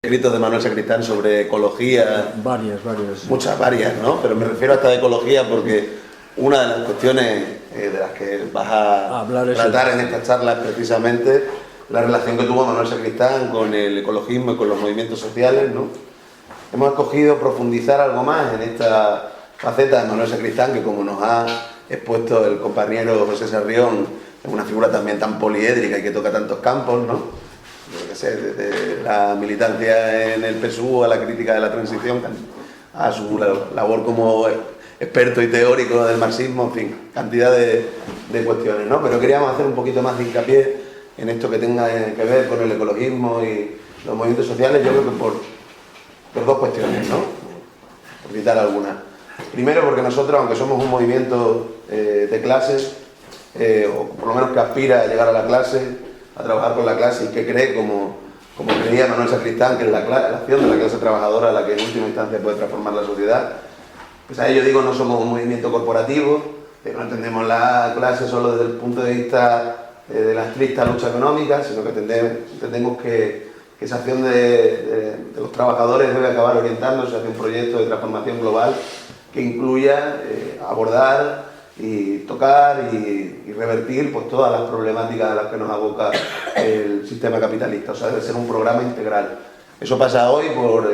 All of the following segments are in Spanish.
Escritos de Manuel Sacristán sobre ecología, varias. varias, ¿no? Pero me refiero hasta de ecología porque una de las cuestiones de las que vas a tratar en esta charla es precisamente la relación que tuvo Manuel Sacristán con el ecologismo y con los movimientos sociales, ¿no? Hemos escogido profundizar algo más en esta faceta de Manuel Sacristán, que como nos ha expuesto el compañero José Sarrión, es una figura también tan poliédrica y que toca tantos campos, ¿no? Desde la militancia en el PSU a la crítica de la transición, a su labor como experto y teórico del marxismo, en fin, cantidad de cuestiones, ¿no? Pero queríamos hacer un poquito más de hincapié en esto que tenga que ver con el ecologismo y los movimientos sociales, yo creo que por dos cuestiones, ¿no? Por citar algunas. Primero, porque nosotros, aunque somos un movimiento de clases, o por lo menos que aspira a llegar a la clase, a trabajar con la clase y que cree, como creía Manuel Sacristán, que es la acción de la clase trabajadora la que en última instancia puede transformar la sociedad, pues a ello digo, no somos un movimiento corporativo, no entendemos la clase solo desde el punto de vista de la estricta lucha económica, sino que entendemos que esa acción de los trabajadores debe acabar orientándose hacia un proyecto de transformación global que incluya abordar y tocar y revertir pues, todas las problemáticas de las que nos aboca el sistema capitalista. O sea, debe ser un programa integral. Eso pasa hoy por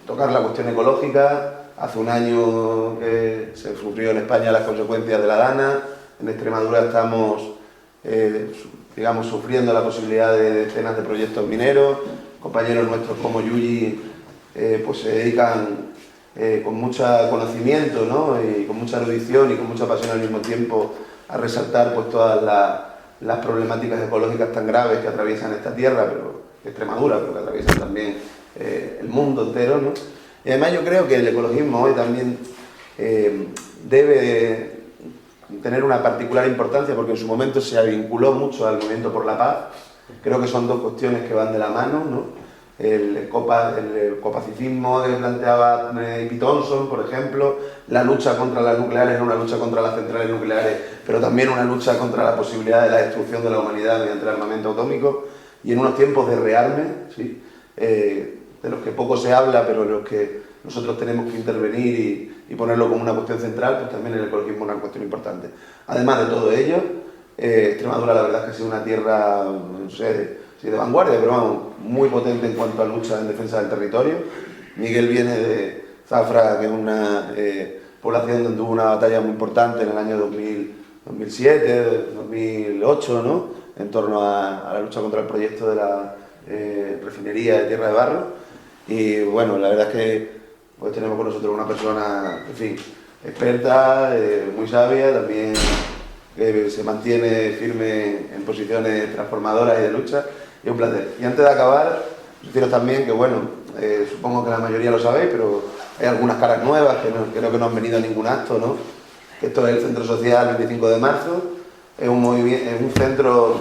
tocar la cuestión ecológica. Hace un año que se sufrió en España las consecuencias de la Dana. En Extremadura estamos, digamos, sufriendo la posibilidad de decenas de proyectos mineros. Compañeros nuestros como Yuyi pues se dedican con mucho conocimiento, ¿no? Y con mucha erudición y con mucha pasión al mismo tiempo a resaltar pues, todas las problemáticas ecológicas tan graves que atraviesan esta tierra, pero Extremadura, pero que atraviesan también el mundo entero, ¿no? Y además yo creo que el ecologismo hoy también debe tener una particular importancia porque en su momento se vinculó mucho al movimiento por la paz. Creo que son dos cuestiones que van de la mano, ¿no? El ecopacitismo que planteaba P. Thompson, por ejemplo, la lucha contra las nucleares era una lucha contra las centrales nucleares, pero también una lucha contra la posibilidad de la destrucción de la humanidad mediante el armamento atómico, y en unos tiempos de rearme, ¿sí? De los que poco se habla, pero en los que nosotros tenemos que intervenir y ponerlo como una cuestión central, pues también el ecologismo es una cuestión importante. Además de todo ello, Extremadura la verdad es que ha sido una tierra, no sé, sí, de vanguardia, pero vamos, muy potente en cuanto a lucha en defensa del territorio. Miguel viene de Zafra, que es una población donde hubo una batalla muy importante en el año 2007, 2008, ¿no? En torno a la lucha contra el proyecto de la refinería de Tierra de Barro. Y bueno, la verdad es que pues, tenemos con nosotros una persona, en fin, experta, muy sabia, también que se mantiene firme en posiciones transformadoras y de lucha. Y un placer. Y antes de acabar, deciros también que, bueno, supongo que la mayoría lo sabéis, pero hay algunas caras nuevas que creo que no han venido a ningún acto, ¿no? Esto es el Centro Social 25 de Marzo, es un centro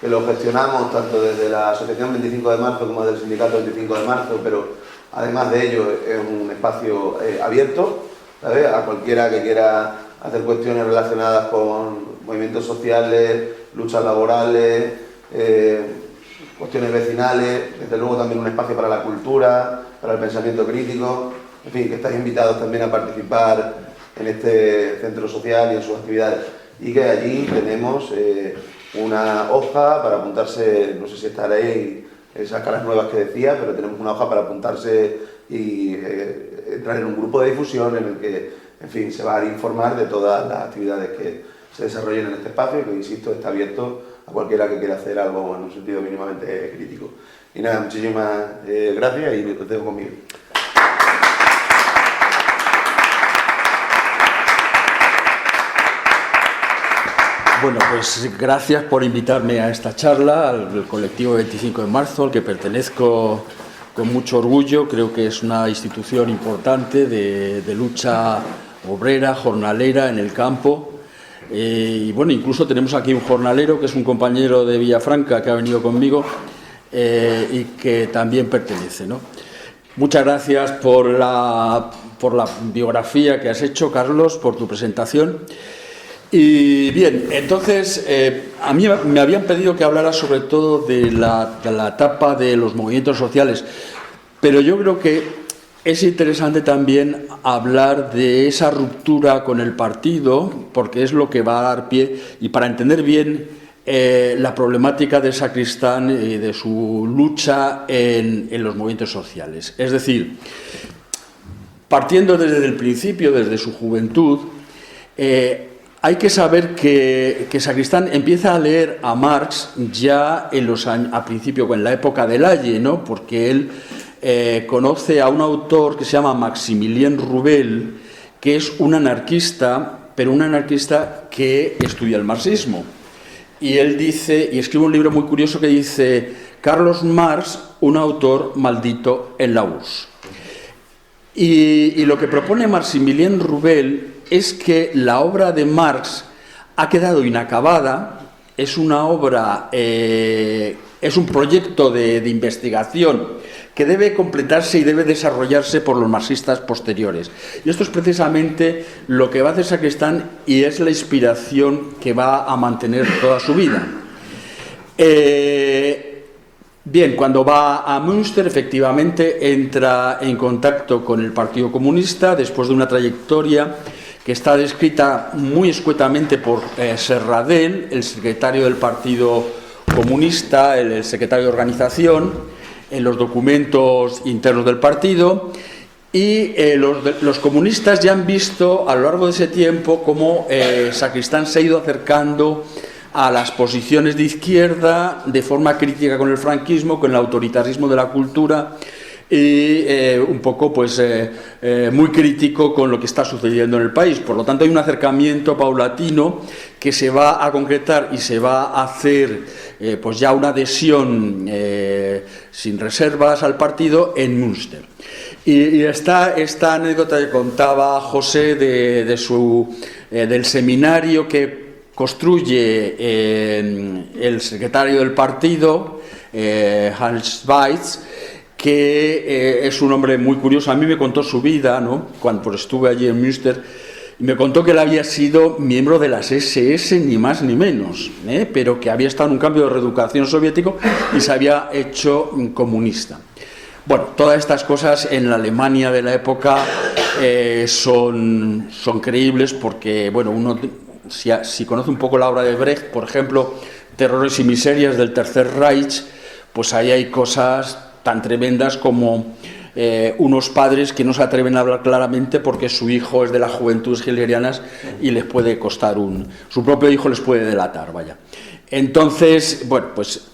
que lo gestionamos tanto desde la Asociación 25 de Marzo como desde el Sindicato 25 de Marzo, pero además de ello es un espacio abierto, ¿sabes? A cualquiera que quiera hacer cuestiones relacionadas con movimientos sociales, luchas laborales, cuestiones vecinales, desde luego también un espacio para la cultura, para el pensamiento crítico, en fin, que estáis invitados también a participar en este centro social y en sus actividades. Y que allí tenemos una hoja para apuntarse, no sé si estaréis esas caras nuevas que decía, pero tenemos una hoja para apuntarse y entrar en un grupo de difusión en el que, en fin, se va a informar de todas las actividades que se desarrollen en este espacio, que, insisto, está abierto a cualquiera que quiera hacer algo en un sentido mínimamente crítico. Y nada, muchísimas gracias y os dejo conmigo. Bueno, pues gracias por invitarme a esta charla, al colectivo 25 de Marzo, al que pertenezco con mucho orgullo. Creo que es una institución importante de lucha obrera, jornalera en el campo. Y bueno, incluso tenemos aquí un jornalero que es un compañero de Villafranca que ha venido conmigo y que también pertenece, ¿no? Muchas gracias por la biografía que has hecho, Carlos, por tu presentación. Y bien, entonces, a mí me habían pedido que hablara sobre todo de la etapa de los movimientos sociales, Pero yo creo que es interesante también hablar de esa ruptura con el partido, porque es lo que va a dar pie, y para entender bien la problemática de Sacristán y de su lucha en los movimientos sociales. Es decir, partiendo desde el principio, desde su juventud, hay que saber que Sacristán empieza a leer a Marx ya a principio, en la época del Haye, ¿no? Porque él conoce a un autor que se llama Maximilien Rouvel, que es un anarquista, pero un anarquista que estudia el marxismo. Y él dice, y escribe un libro muy curioso que dice: Carlos Marx, un autor maldito en la URSS. Y lo que propone Maximilien Rouvel es que la obra de Marx ha quedado inacabada, es una obra, es un proyecto de investigación que debe completarse y debe desarrollarse por los marxistas posteriores. Y esto es precisamente lo que va a hacer Sacristán y es la inspiración que va a mantener toda su vida. Bien, cuando va a Münster, efectivamente entra en contacto con el Partido Comunista después de una trayectoria que está descrita muy escuetamente por Serradell, el secretario del Partido Comunista, el secretario de organización, en los documentos internos del partido, y los comunistas ya han visto a lo largo de ese tiempo cómo Sacristán se ha ido acercando a las posiciones de izquierda de forma crítica con el franquismo, con el autoritarismo de la cultura y un poco pues muy crítico con lo que está sucediendo en el país. Por lo tanto, hay un acercamiento paulatino que se va a concretar y se va a hacer pues ya una adhesión sin reservas al partido en Münster. Y esta anécdota que contaba José del seminario que construye el secretario del partido, Hans Weitz, que es un hombre muy curioso. A mí me contó su vida, ¿no? Cuando estuve allí en Münster, y me contó que él había sido miembro de las SS, ni más ni menos, pero que había estado en un cambio de reeducación soviético y se había hecho comunista. Bueno, todas estas cosas en la Alemania de la época son creíbles porque, bueno, uno si conoce un poco la obra de Brecht, por ejemplo, Terrores y miserias del Tercer Reich, pues ahí hay cosas tan tremendas como unos padres que no se atreven a hablar claramente porque su hijo es de las juventudes hitlerianas y les puede costar su propio hijo les puede delatar, vaya. Entonces, bueno, pues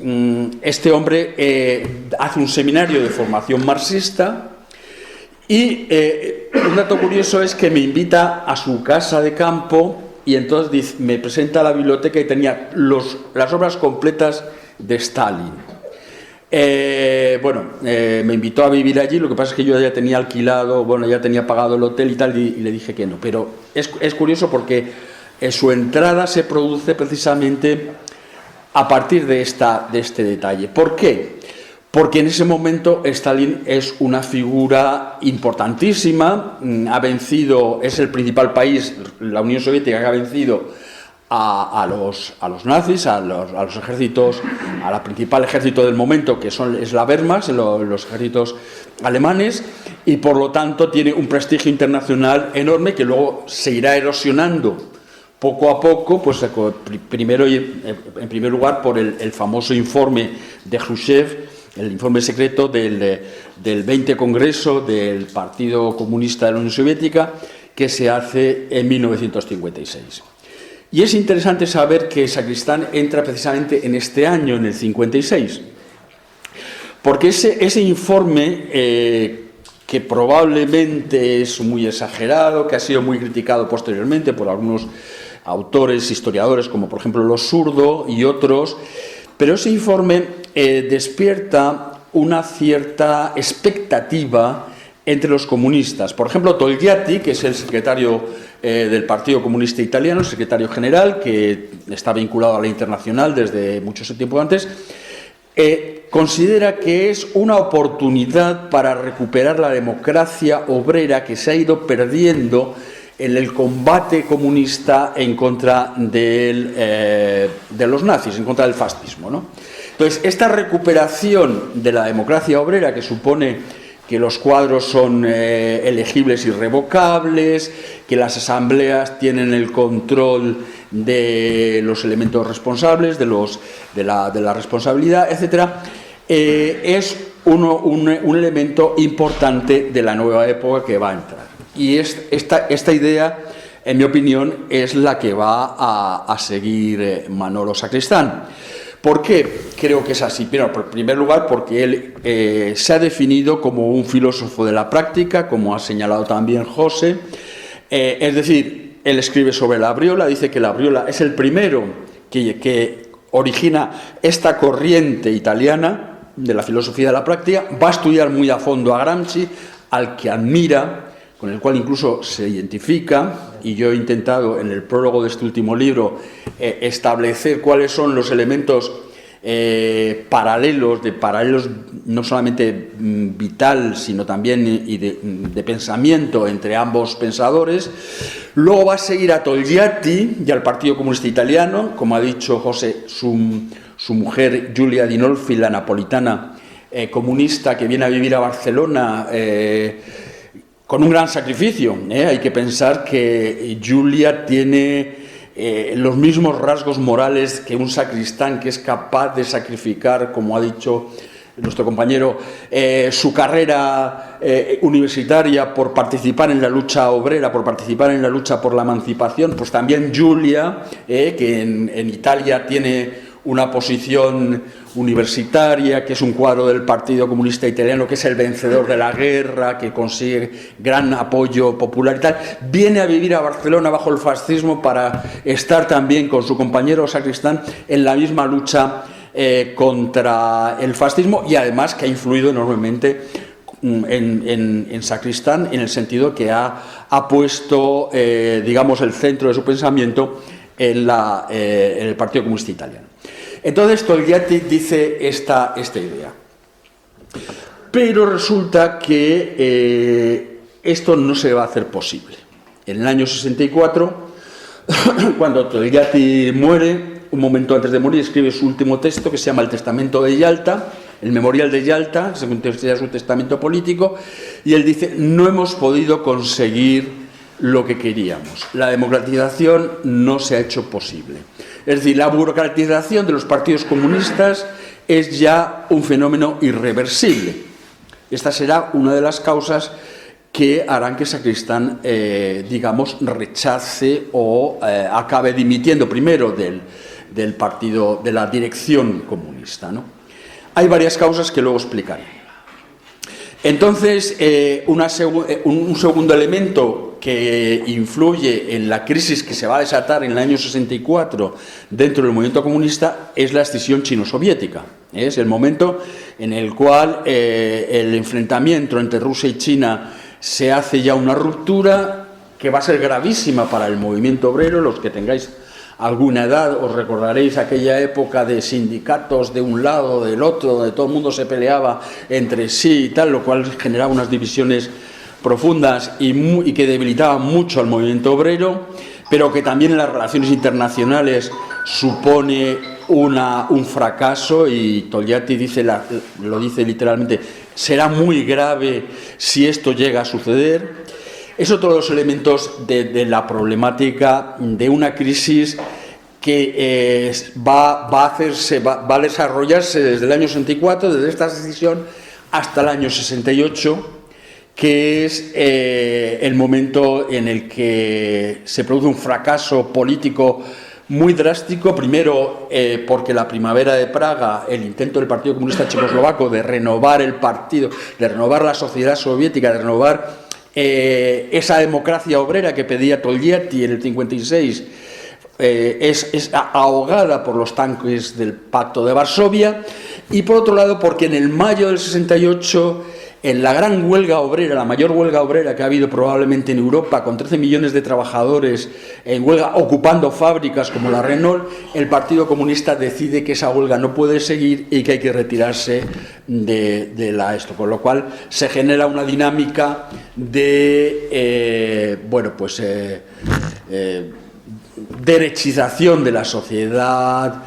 este hombre hace un seminario de formación marxista y un dato curioso es que me invita a su casa de campo y entonces me presenta la biblioteca y tenía las obras completas de Stalin. Me invitó a vivir allí, lo que pasa es que yo ya tenía alquilado, ya tenía pagado el hotel y tal, y le dije que no. Pero es curioso porque su entrada se produce precisamente a partir de este detalle. ¿Por qué? Porque en ese momento Stalin es una figura importantísima, ha vencido, es el principal país, la Unión Soviética, que ha vencido a los nazis, a los ejércitos, a la principal ejército del momento, que es la Wehrmacht, los ejércitos alemanes, y por lo tanto tiene un prestigio internacional enorme que luego se irá erosionando poco a poco, pues en primer lugar por el famoso informe de Khrushchev, el informe secreto del 20 Congreso del Partido Comunista de la Unión Soviética, que se hace en 1956. Y es interesante saber que Sacristán entra precisamente en este año, en el 56, porque ese informe, que probablemente es muy exagerado, que ha sido muy criticado posteriormente por algunos autores, historiadores, como por ejemplo Los Zurdo y otros, pero ese informe despierta una cierta expectativa entre los comunistas. Por ejemplo, Togliatti, que es el secretario del Partido Comunista Italiano, el secretario general, que está vinculado a la Internacional desde mucho tiempo antes, considera que es una oportunidad para recuperar la democracia obrera que se ha ido perdiendo en el combate comunista en contra de los nazis, en contra del fascismo, ¿no? Entonces, esta recuperación de la democracia obrera, que supone que los cuadros son elegibles y revocables, que las asambleas tienen el control de los elementos responsables, de la responsabilidad, etc. Es un elemento importante de la nueva época que va a entrar. Y esta idea, en mi opinión, es la que va a seguir Manolo Sacristán. ¿Por qué creo que es así? Pero, en primer lugar, porque él se ha definido como un filósofo de la práctica, como ha señalado también José. Es decir, él escribe sobre la Briola, dice que la Briola es el primero que origina esta corriente italiana de la filosofía de la práctica. Va a estudiar muy a fondo a Gramsci, al que admira, con el cual incluso se identifica, y yo he intentado en el prólogo de este último libro establecer cuáles son los elementos paralelos no solamente vital, sino también y de pensamiento entre ambos pensadores. Luego va a seguir a Togliatti y al Partido Comunista Italiano, como ha dicho José, su mujer Giulia Dinolfi, la napolitana comunista que viene a vivir a Barcelona con un gran sacrificio. Hay que pensar que Giulia tiene los mismos rasgos morales que un sacristán que es capaz de sacrificar, como ha dicho nuestro compañero, su carrera universitaria por participar en la lucha obrera, por participar en la lucha por la emancipación. Pues también Giulia, que en Italia tiene una posición universitaria, que es un cuadro del Partido Comunista Italiano, que es el vencedor de la guerra, que consigue gran apoyo popular y tal, viene a vivir a Barcelona bajo el fascismo para estar también con su compañero Sacristán en la misma lucha contra el fascismo, y además que ha influido enormemente en Sacristán, en el sentido que ha puesto, digamos, el centro de su pensamiento en el Partido Comunista Italiano. Entonces Togliatti dice esta idea. Pero resulta que esto no se va a hacer posible. En el año 64, cuando Togliatti muere, un momento antes de morir, escribe su último texto que se llama El Testamento de Yalta, el Memorial de Yalta, se considera su testamento político, y él dice: no hemos podido conseguir lo que queríamos. La democratización no se ha hecho posible. Es decir, la burocratización de los partidos comunistas es ya un fenómeno irreversible. Esta será una de las causas que harán que Sacristán, digamos, rechace o acabe dimitiendo primero del partido, de la dirección comunista, ¿no? Hay varias causas que luego explicaré. Entonces, un segundo elemento que influye en la crisis que se va a desatar en el año 64 dentro del movimiento comunista es la escisión chino-soviética. Es el momento en el cual el enfrentamiento entre Rusia y China se hace ya una ruptura que va a ser gravísima para el movimiento obrero. Los que tengáis alguna edad os recordaréis aquella época de sindicatos de un lado, del otro, donde todo el mundo se peleaba entre sí y tal, lo cual generaba unas divisiones profundas y que debilitaban mucho al movimiento obrero, pero que también en las relaciones internacionales supone un fracaso, y Togliatti lo dice literalmente: será muy grave si esto llega a suceder. Es otro de los elementos de la problemática de una crisis que va a desarrollarse desde el año 64, desde esta decisión, hasta el año 68, que es el momento en el que se produce un fracaso político muy drástico. Primero, porque la primavera de Praga, el intento del Partido Comunista Checoslovaco de renovar el partido, de renovar la sociedad soviética, de renovar esa democracia obrera que pedía Togliatti en el 56, es ahogada por los tanques del Pacto de Varsovia. Y por otro lado, porque en el mayo del 68, en la gran huelga obrera, la mayor huelga obrera que ha habido probablemente en Europa, con 13 millones de trabajadores en huelga ocupando fábricas como la Renault, el Partido Comunista decide que esa huelga no puede seguir y que hay que retirarse de esto, con lo cual se genera una dinámica de derechización de la sociedad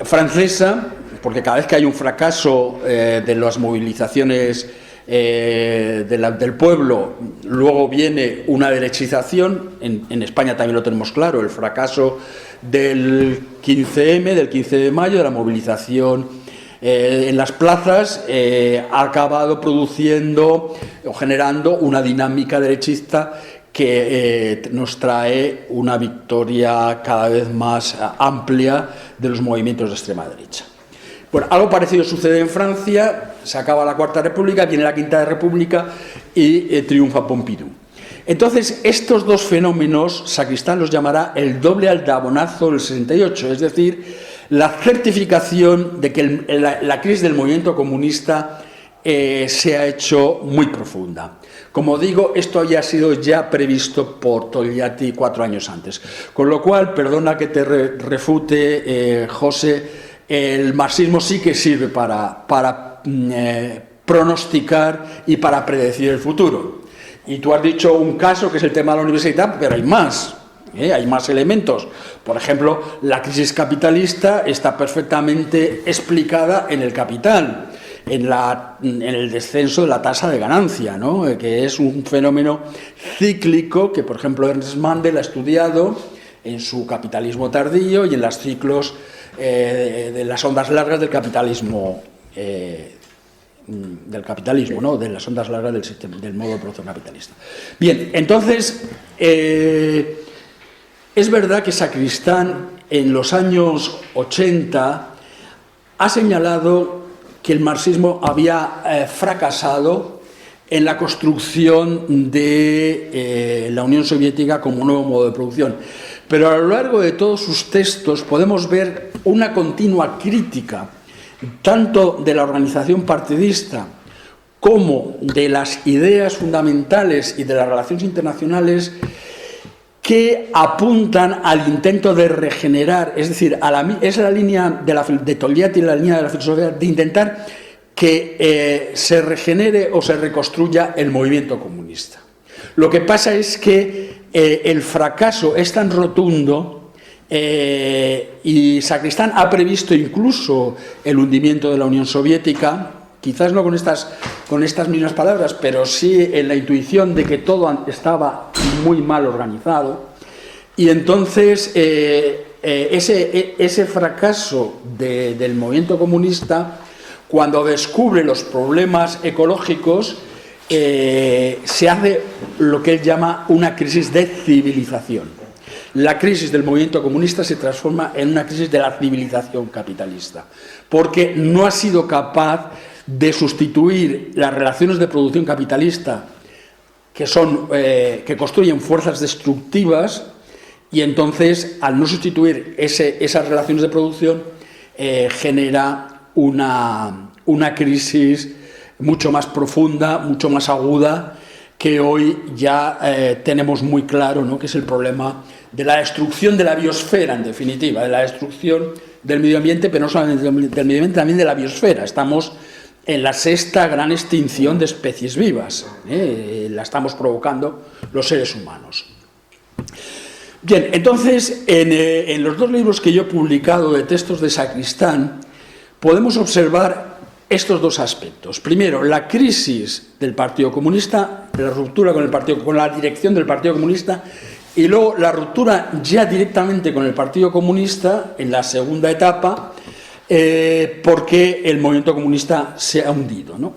francesa, porque cada vez que hay un fracaso de las movilizaciones del pueblo, luego viene una derechización, en España también lo tenemos claro, el fracaso del 15M, del 15 de mayo, de la movilización en las plazas, ha acabado produciendo o generando una dinámica derechista que nos trae una victoria cada vez más amplia de los movimientos de extrema derecha. Bueno, algo parecido sucede en Francia, se acaba la Cuarta República, viene la Quinta República y triunfa Pompidou. Entonces, estos dos fenómenos, Sacristán los llamará el doble aldabonazo del 68, es decir, la certificación de que la crisis del movimiento comunista se ha hecho muy profunda. Como digo, esto había sido ya previsto por Togliatti 4 años antes. Con lo cual, perdona que te refute, José, el marxismo sí que sirve para pronosticar y para predecir el futuro. Y tú has dicho un caso que es el tema de la universidad, pero hay más. Hay más elementos. Por ejemplo, la crisis capitalista está perfectamente explicada en el capital, en el descenso de la tasa de ganancia, ¿no? Que es un fenómeno cíclico que, por ejemplo, Ernst Mandel ha estudiado en su Capitalismo tardío y en los ciclos de las ondas largas del capitalismo, ¿no? De las ondas largas del sistema, del modo de producción capitalista. Bien, entonces es verdad que Sacristán en los años 80 ha señalado que el marxismo había fracasado en la construcción de la Unión Soviética como un nuevo modo de producción. Pero a lo largo de todos sus textos podemos ver una continua crítica, tanto de la organización partidista como de las ideas fundamentales y de las relaciones internacionales, que apuntan al intento de regenerar, es decir, es la línea de Togliatti, la línea de la filosofía, de intentar que se regenere o se reconstruya el movimiento comunista. Lo que pasa es que el fracaso es tan rotundo y Sacristán ha previsto incluso el hundimiento de la Unión Soviética, quizás no con estas mismas palabras, pero sí en la intuición de que todo estaba muy mal organizado. Y entonces ese fracaso del movimiento comunista, cuando descubre los problemas ecológicos, se hace lo que él llama una crisis de civilización. La crisis del movimiento comunista se transforma en una crisis de la civilización capitalista, porque no ha sido capaz de sustituir las relaciones de producción capitalista que construyen fuerzas destructivas, y entonces, al no sustituir esas relaciones de producción, genera una crisis mucho más profunda, mucho más aguda, que hoy ya tenemos muy claro, ¿no?, que es el problema de la destrucción de la biosfera, en definitiva, de la destrucción del medio ambiente, pero no solamente del medio ambiente, también de la biosfera. Estamos en la 6ª gran extinción de especies vivas, la estamos provocando los seres humanos. Bien, entonces, en los 2 libros que yo he publicado de textos de Sacristán, podemos observar estos 2 aspectos. Primero, la crisis del Partido Comunista, la ruptura con la dirección del Partido Comunista, y luego la ruptura ya directamente con el Partido Comunista en la segunda etapa, porque el movimiento comunista se ha hundido, ¿no?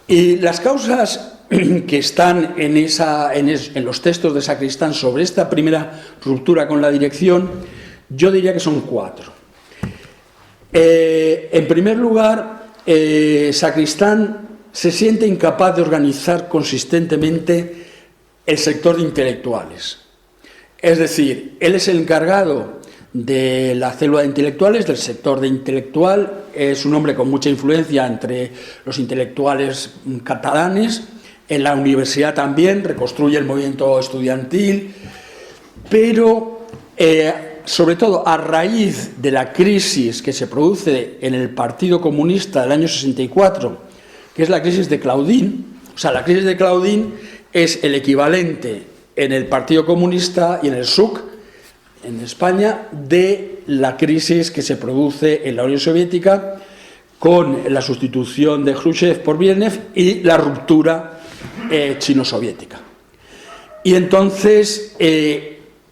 Y las causas que están en los textos de Sacristán sobre esta primera ruptura con la dirección, yo diría que son 4. En primer lugar, Sacristán se siente incapaz de organizar consistentemente el sector de intelectuales. Es decir, él es el encargado de la célula de intelectuales, del sector de intelectual, es un hombre con mucha influencia entre los intelectuales catalanes, en la universidad también, reconstruye el movimiento estudiantil, pero sobre todo a raíz de la crisis que se produce en el Partido Comunista del año 64, que es la crisis de Claudine, o sea, la crisis de Claudine es el equivalente en el Partido Comunista y en el SUC, en España, de la crisis que se produce en la Unión Soviética con la sustitución de Khrushchev por Brezhnev y la ruptura chino-soviética. Y entonces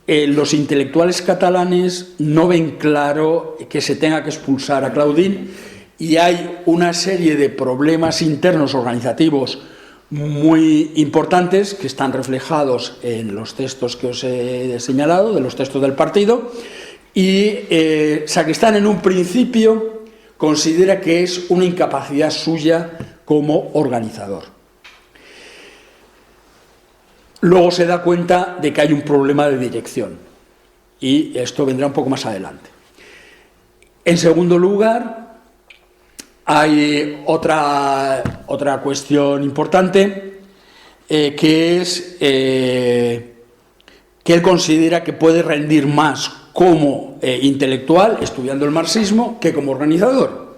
los intelectuales catalanes no ven claro que se tenga que expulsar a Claudine, y hay una serie de problemas internos organizativos muy importantes que están reflejados en los textos que os he señalado, de los textos del partido, y Sacristán en un principio considera que es una incapacidad suya como organizador. Luego se da cuenta de que hay un problema de dirección, y esto vendrá un poco más adelante. En segundo lugar, hay otra cuestión importante, que es que él considera que puede rendir más como intelectual estudiando el marxismo que como organizador.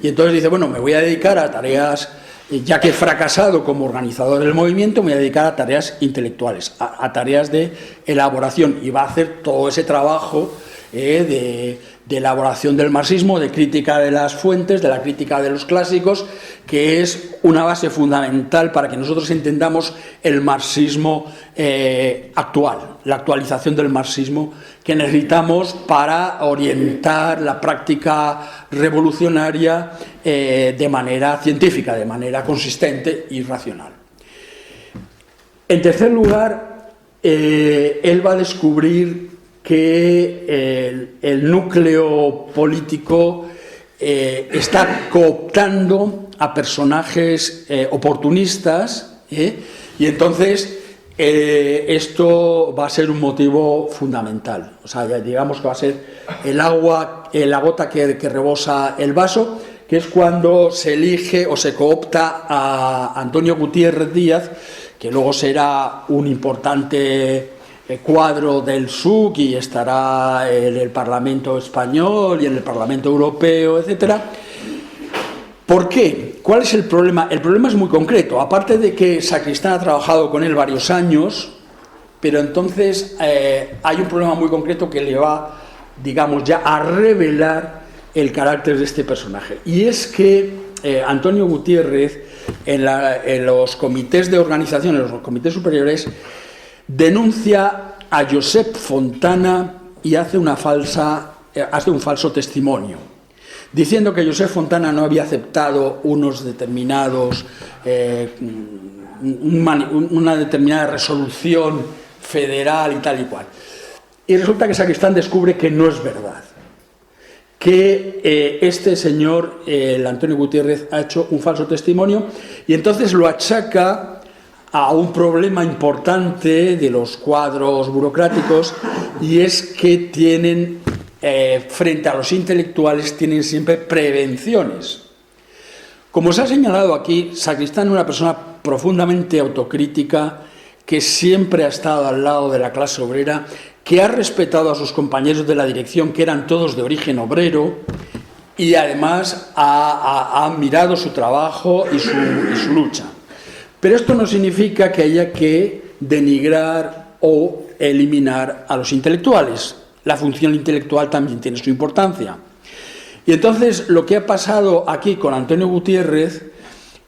Y entonces dice, bueno, me voy a dedicar a tareas, ya que he fracasado como organizador del movimiento, me voy a dedicar a tareas intelectuales, a tareas de elaboración, y va a hacer todo ese trabajo de elaboración del marxismo, de crítica de las fuentes, de la crítica de los clásicos, que es una base fundamental para que nosotros entendamos el marxismo actual, la actualización del marxismo que necesitamos para orientar la práctica revolucionaria de manera científica, de manera consistente y racional. En tercer lugar, él va a descubrir que el núcleo político está cooptando a personajes oportunistas, y entonces esto va a ser un motivo fundamental. O sea, digamos que va a ser la gota que rebosa el vaso, que es cuando se elige o se coopta a Antonio Gutiérrez Díaz, que luego será un importante cuadro del SUC y estará en el Parlamento español y en el Parlamento europeo, etcétera. ¿Por qué? ¿Cuál es el problema? El problema es muy concreto. Aparte de que Sacristán ha trabajado con él varios años, pero entonces hay un problema muy concreto que le va, digamos, ya a revelar el carácter de este personaje. Y es que Antonio Gutiérrez, en los comités de organización, en los comités superiores, denuncia a Josep Fontana y hace un falso testimonio, diciendo que Josep Fontana no había aceptado unos determinados, una determinada resolución federal y tal y cual. Y resulta que Sacristán descubre que no es verdad, que este señor, el Antonio Gutiérrez, ha hecho un falso testimonio, y entonces lo achaca a un problema importante de los cuadros burocráticos, y es que tienen, frente a los intelectuales, tienen siempre prevenciones. Como se ha señalado aquí, Sacristán es una persona profundamente autocrítica, que siempre ha estado al lado de la clase obrera, que ha respetado a sus compañeros de la dirección, que eran todos de origen obrero, y además ha admirado su trabajo y su lucha. Pero esto no significa que haya que denigrar o eliminar a los intelectuales. La función intelectual también tiene su importancia. Y entonces lo que ha pasado aquí con Antonio Gutiérrez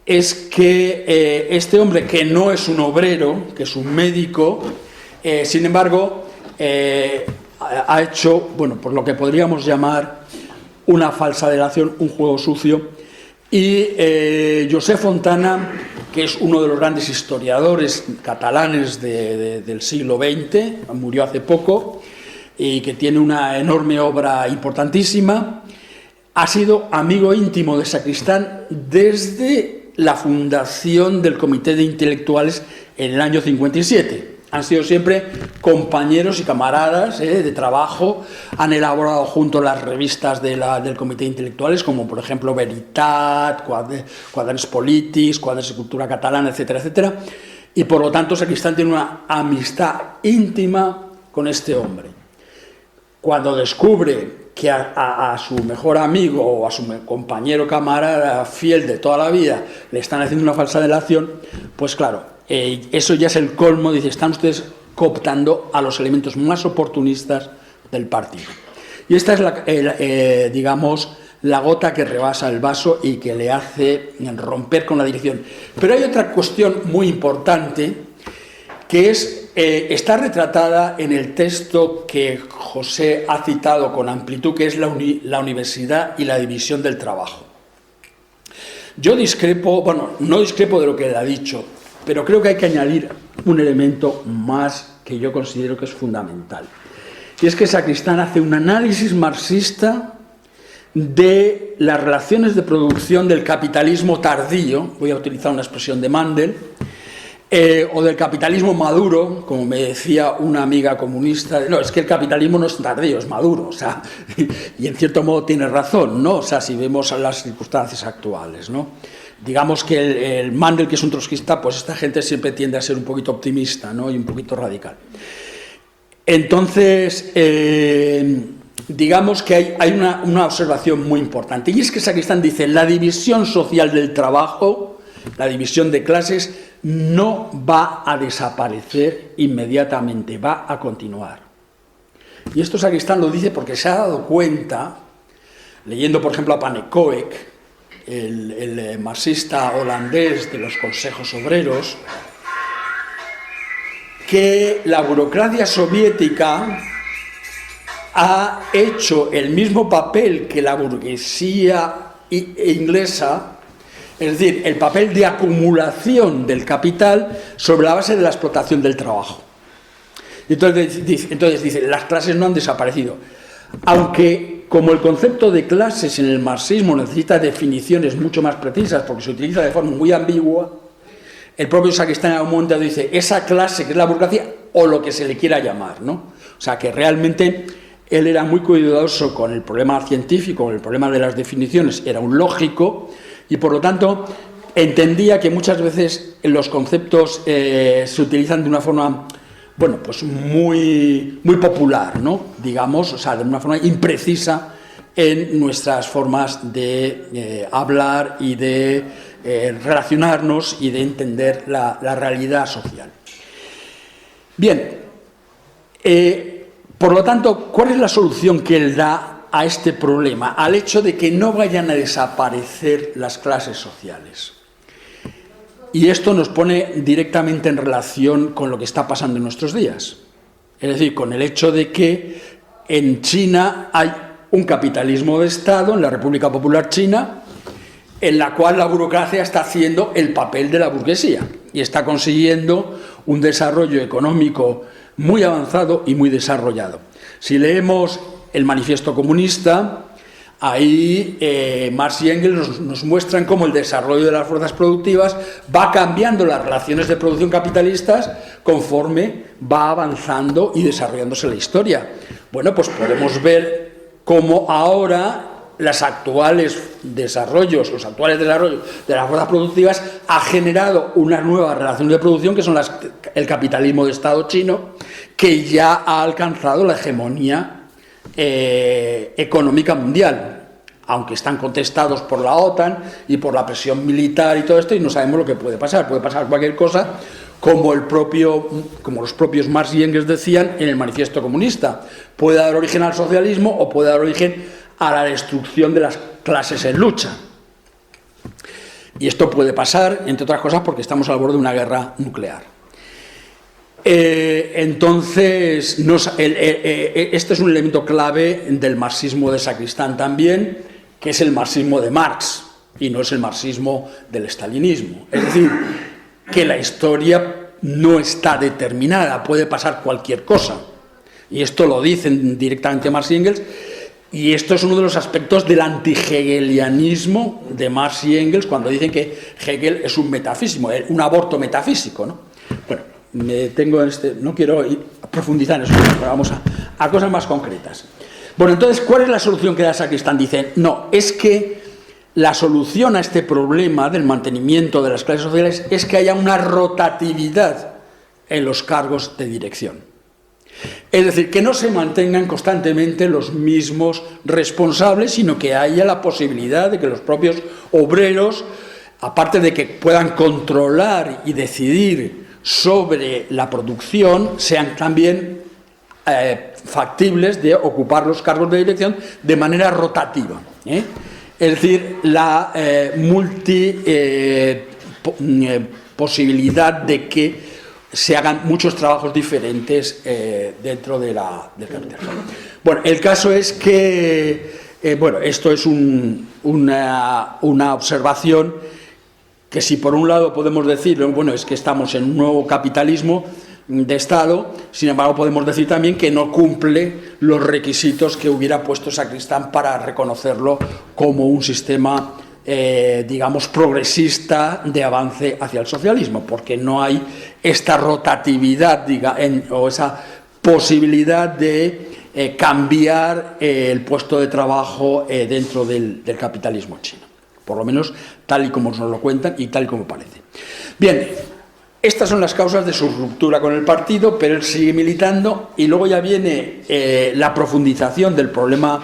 es que este hombre, que no es un obrero, que es un médico, sin embargo, ha hecho, bueno, por lo que podríamos llamar una falsa delación, un juego sucio. Y Josep Fontana, que es uno de los grandes historiadores catalanes del siglo XX, murió hace poco, y que tiene una enorme obra importantísima, ha sido amigo íntimo de Sacristán desde la fundación del Comité de Intelectuales en el año 57. Han sido siempre compañeros y camaradas de trabajo, han elaborado juntos las revistas del Comité de Intelectuales, como por ejemplo Veritat, Quaderns Polítics, Quaderns de Cultura Catalana, etcétera, etcétera, y por lo tanto Sacristán tiene una amistad íntima con este hombre. Cuando descubre que a su mejor amigo o a su compañero camarada fiel de toda la vida le están haciendo una falsa delación, pues claro, eso ya es el colmo. Dice, están ustedes cooptando a los elementos más oportunistas del partido. Y esta es, digamos, la gota que rebasa el vaso y que le hace romper con la dirección. Pero hay otra cuestión muy importante que está retratada en el texto que José ha citado con amplitud, que es la universidad y la división del trabajo. Yo discrepo, no discrepo de lo que él ha dicho, pero creo que hay que añadir un elemento más que yo considero que es fundamental. Y es que Sacristán hace un análisis marxista de las relaciones de producción del capitalismo tardío, voy a utilizar una expresión de Mandel, o del capitalismo maduro, como me decía una amiga comunista. No, es que el capitalismo no es tardío, es maduro, o sea, y en cierto modo tiene razón, ¿no? O sea, si vemos las circunstancias actuales, ¿no? Digamos que el Mandel, que es un trotskista, pues esta gente siempre tiende a ser un poquito optimista, ¿no? Y un poquito radical. Entonces, digamos que hay una observación muy importante, y es que Sacristán dice: la división social del trabajo, la división de clases, no va a desaparecer inmediatamente, va a continuar. Y esto Sacristán lo dice porque se ha dado cuenta, leyendo por ejemplo a Pannekoek, el marxista holandés de los consejos obreros, que la burocracia soviética ha hecho el mismo papel que la burguesía inglesa, es decir, el papel de acumulación del capital sobre la base de la explotación del trabajo. Entonces dice, las clases no han desaparecido. Aunque, como el concepto de clases en el marxismo necesita definiciones mucho más precisas, porque se utiliza de forma muy ambigua, el propio Sacristán en algún momento dice, esa clase que es la burguesía, o lo que se le quiera llamar, ¿no? O sea, que realmente él era muy cuidadoso con el problema científico, con el problema de las definiciones, era un lógico, y por lo tanto entendía que muchas veces los conceptos se utilizan de una forma, bueno, pues muy popular, ¿no? Digamos, o sea, de una forma imprecisa en nuestras formas de hablar y de relacionarnos y de entender la realidad social. Bien, por lo tanto, ¿cuál es la solución que él da a este problema, al hecho de que no vayan a desaparecer las clases sociales? Y esto nos pone directamente en relación con lo que está pasando en nuestros días. Es decir, con el hecho de que en China hay un capitalismo de Estado, en la República Popular China, en la cual la burocracia está haciendo el papel de la burguesía y está consiguiendo un desarrollo económico muy avanzado y muy desarrollado. Si leemos el Manifiesto Comunista, ahí Marx y Engels nos muestran cómo el desarrollo de las fuerzas productivas va cambiando las relaciones de producción capitalistas conforme va avanzando y desarrollándose la historia. Bueno, pues podemos ver cómo ahora los actuales desarrollos de las fuerzas productivas ha generado una nueva relación de producción, que son el capitalismo de Estado chino, que ya ha alcanzado la hegemonía económica mundial, aunque están contestados por la OTAN y por la presión militar y todo esto, y no sabemos lo que puede pasar cualquier cosa, como los propios Marx y Engels decían en el Manifiesto Comunista, puede dar origen al socialismo o puede dar origen a la destrucción de las clases en lucha. Y esto puede pasar, entre otras cosas, porque estamos al borde de una guerra nuclear. Entonces, este es un elemento clave del marxismo de Sacristán también, que es el marxismo de Marx, y no es el marxismo del estalinismo. Es decir, que la historia no está determinada, puede pasar cualquier cosa. Y esto lo dicen directamente Marx y Engels, y esto es uno de los aspectos del anti-hegelianismo de Marx y Engels, cuando dicen que Hegel es un metafísico, un aborto metafísico, ¿no? Bueno, me detengo en no quiero profundizar en eso, pero vamos a cosas más concretas. Bueno, entonces, ¿cuál es la solución que da Sacristán? Dicen, no, es que la solución a este problema del mantenimiento de las clases sociales es que haya una rotatividad en los cargos de dirección. Es decir, que no se mantengan constantemente los mismos responsables, sino que haya la posibilidad de que los propios obreros, aparte de que puedan controlar y decidir sobre la producción, sean también factibles de ocupar los cargos de dirección de manera rotativa. Es decir, la posibilidad de que se hagan muchos trabajos diferentes dentro del capitalismo. Bueno, el caso es que, bueno, esto es una observación que si por un lado podemos decir, bueno, es que estamos en un nuevo capitalismo de Estado, sin embargo podemos decir también que no cumple los requisitos que hubiera puesto Sacristán para reconocerlo como un sistema, digamos, progresista de avance hacia el socialismo, porque no hay esta rotatividad o esa posibilidad de cambiar el puesto de trabajo dentro del capitalismo chino, por lo menos tal y como nos lo cuentan y tal y como parece. Bien, estas son las causas de su ruptura con el partido, pero él sigue militando y luego ya viene la profundización del problema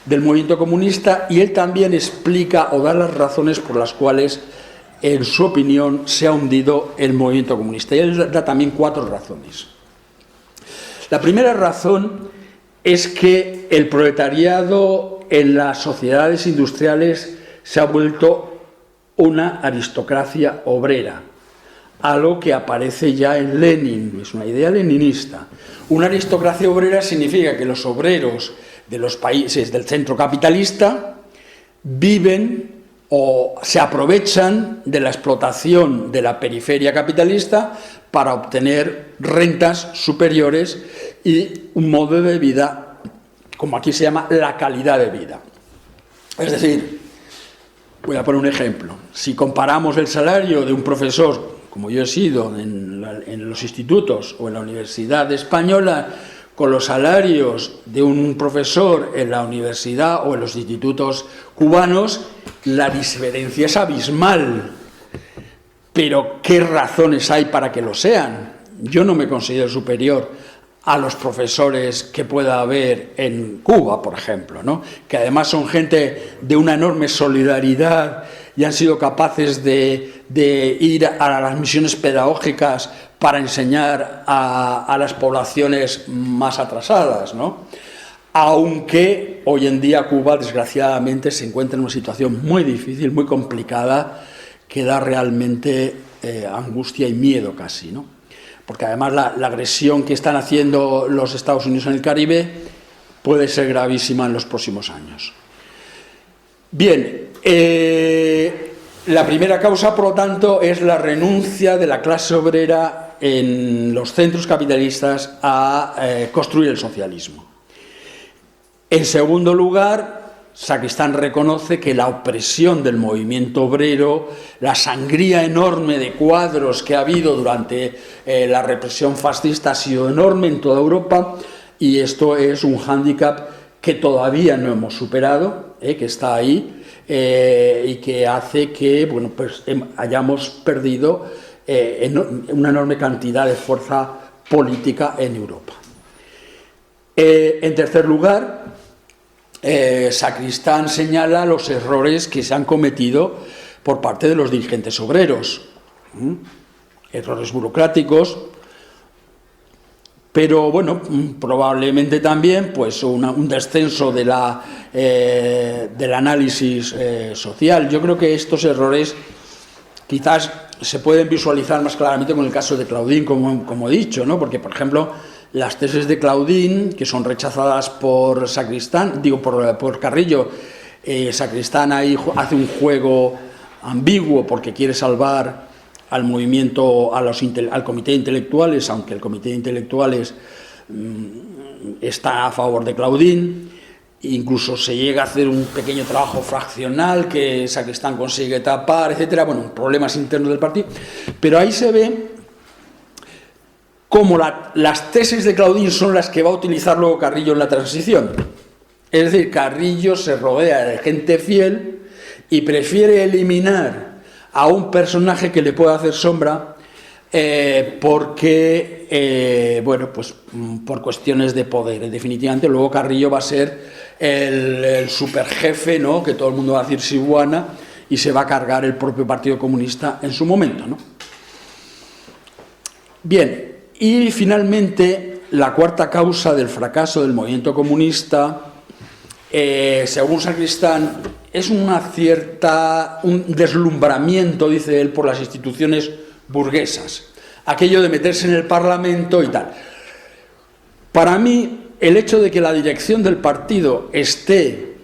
del movimiento comunista, y él también explica o da las razones por las cuales, en su opinión, se ha hundido el movimiento comunista. Y él da también 4 razones. La primera razón es que el proletariado en las sociedades industriales se ha vuelto una aristocracia obrera, algo que aparece ya en Lenin, es una idea leninista. Una aristocracia obrera significa que los obreros de los países del centro capitalista viven o se aprovechan de la explotación de la periferia capitalista para obtener rentas superiores y un modo de vida, como aquí se llama, la calidad de vida. Es decir, voy a poner un ejemplo. Si comparamos el salario de un profesor, como yo he sido en los institutos o en la Universidad Española, con los salarios de un profesor en la universidad o en los institutos cubanos, la diferencia es abismal. Pero ¿qué razones hay para que lo sean? Yo no me considero superior a los profesores que pueda haber en Cuba, por ejemplo, ¿no? Que además son gente de una enorme solidaridad y han sido capaces de ir a las misiones pedagógicas para enseñar a las poblaciones más atrasadas, ¿no? Aunque hoy en día Cuba, desgraciadamente, se encuentra en una situación muy difícil, muy complicada, que da realmente angustia y miedo casi, ¿no? Porque además la agresión que están haciendo los Estados Unidos en el Caribe puede ser gravísima en los próximos años. Bien, la primera causa, por lo tanto, es la renuncia de la clase obrera en los centros capitalistas a construir el socialismo. En segundo lugar, Sacristán reconoce que la opresión del movimiento obrero, la sangría enorme de cuadros que ha habido durante la represión fascista ha sido enorme en toda Europa, y esto es un hándicap que todavía no hemos superado, que está ahí, y que hace que, bueno, pues, hayamos perdido una enorme cantidad de fuerza política en Europa. En tercer lugar, Sacristán señala los errores que se han cometido por parte de los dirigentes obreros, errores burocráticos, pero bueno, probablemente también pues un descenso del análisis social. Yo creo que estos errores quizás se pueden visualizar más claramente con el caso de Claudín, como he dicho, ¿no? Porque, por ejemplo, las tesis de Claudín, que son rechazadas por Sacristán, por Carrillo, Sacristán ahí hace un juego ambiguo porque quiere salvar al movimiento, al comité de intelectuales, aunque el comité de intelectuales está a favor de Claudín. Incluso se llega a hacer un pequeño trabajo fraccional que Sacristán consigue tapar, etcétera. Bueno, problemas internos del partido. Pero ahí se ve cómo las tesis de Claudín son las que va a utilizar luego Carrillo en la transición. Es decir, Carrillo se rodea de gente fiel y prefiere eliminar a un personaje que le pueda hacer sombra porque, bueno, pues por cuestiones de poder. Definitivamente luego Carrillo va a ser el superjefe, ¿no?, que todo el mundo va a decir Sibuana, y se va a cargar el propio Partido Comunista en su momento, ¿no? Bien. Y finalmente, la cuarta causa del fracaso del movimiento comunista, según Sacristán, es un deslumbramiento, dice él, por las instituciones burguesas, aquello de meterse en el Parlamento y tal. Para mí, el hecho de que la dirección del partido esté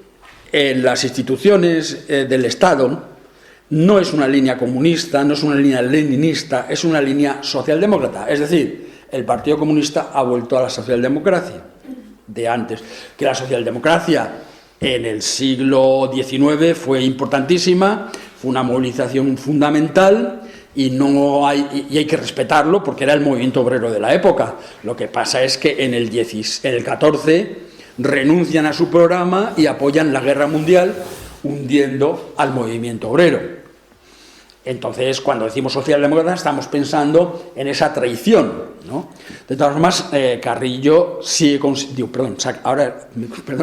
en las instituciones del Estado no es una línea comunista, no es una línea leninista, es una línea socialdemócrata. Es decir, el Partido Comunista ha vuelto a la socialdemocracia de antes, que la socialdemocracia en el siglo XIX fue importantísima, fue una movilización fundamental y hay que respetarlo porque era el movimiento obrero de la época. Lo que pasa es que en el 14 renuncian a su programa y apoyan la guerra mundial hundiendo al movimiento obrero. Entonces, cuando decimos socialdemócrata, estamos pensando en esa traición, ¿no? De todas formas, Carrillo sigue, perdón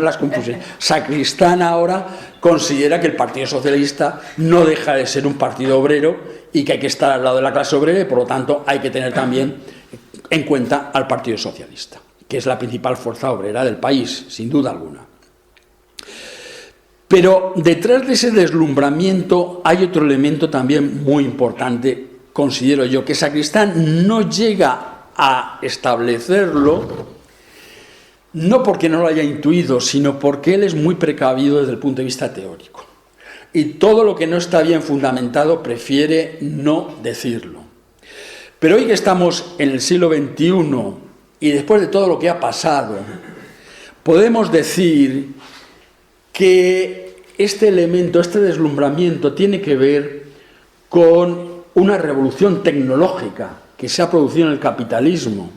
las confusiones, Sacristán ahora considera que el Partido Socialista no deja de ser un partido obrero y que hay que estar al lado de la clase obrera y, por lo tanto, hay que tener también en cuenta al Partido Socialista, que es la principal fuerza obrera del país, sin duda alguna. Pero detrás de ese deslumbramiento hay otro elemento también muy importante, considero yo, que Sacristán no llega a establecerlo, no porque no lo haya intuido, sino porque él es muy precavido desde el punto de vista teórico. Y todo lo que no está bien fundamentado prefiere no decirlo. Pero hoy que estamos en el siglo XXI y después de todo lo que ha pasado, podemos decir que este elemento, este deslumbramiento, tiene que ver con una revolución tecnológica que se ha producido en el capitalismo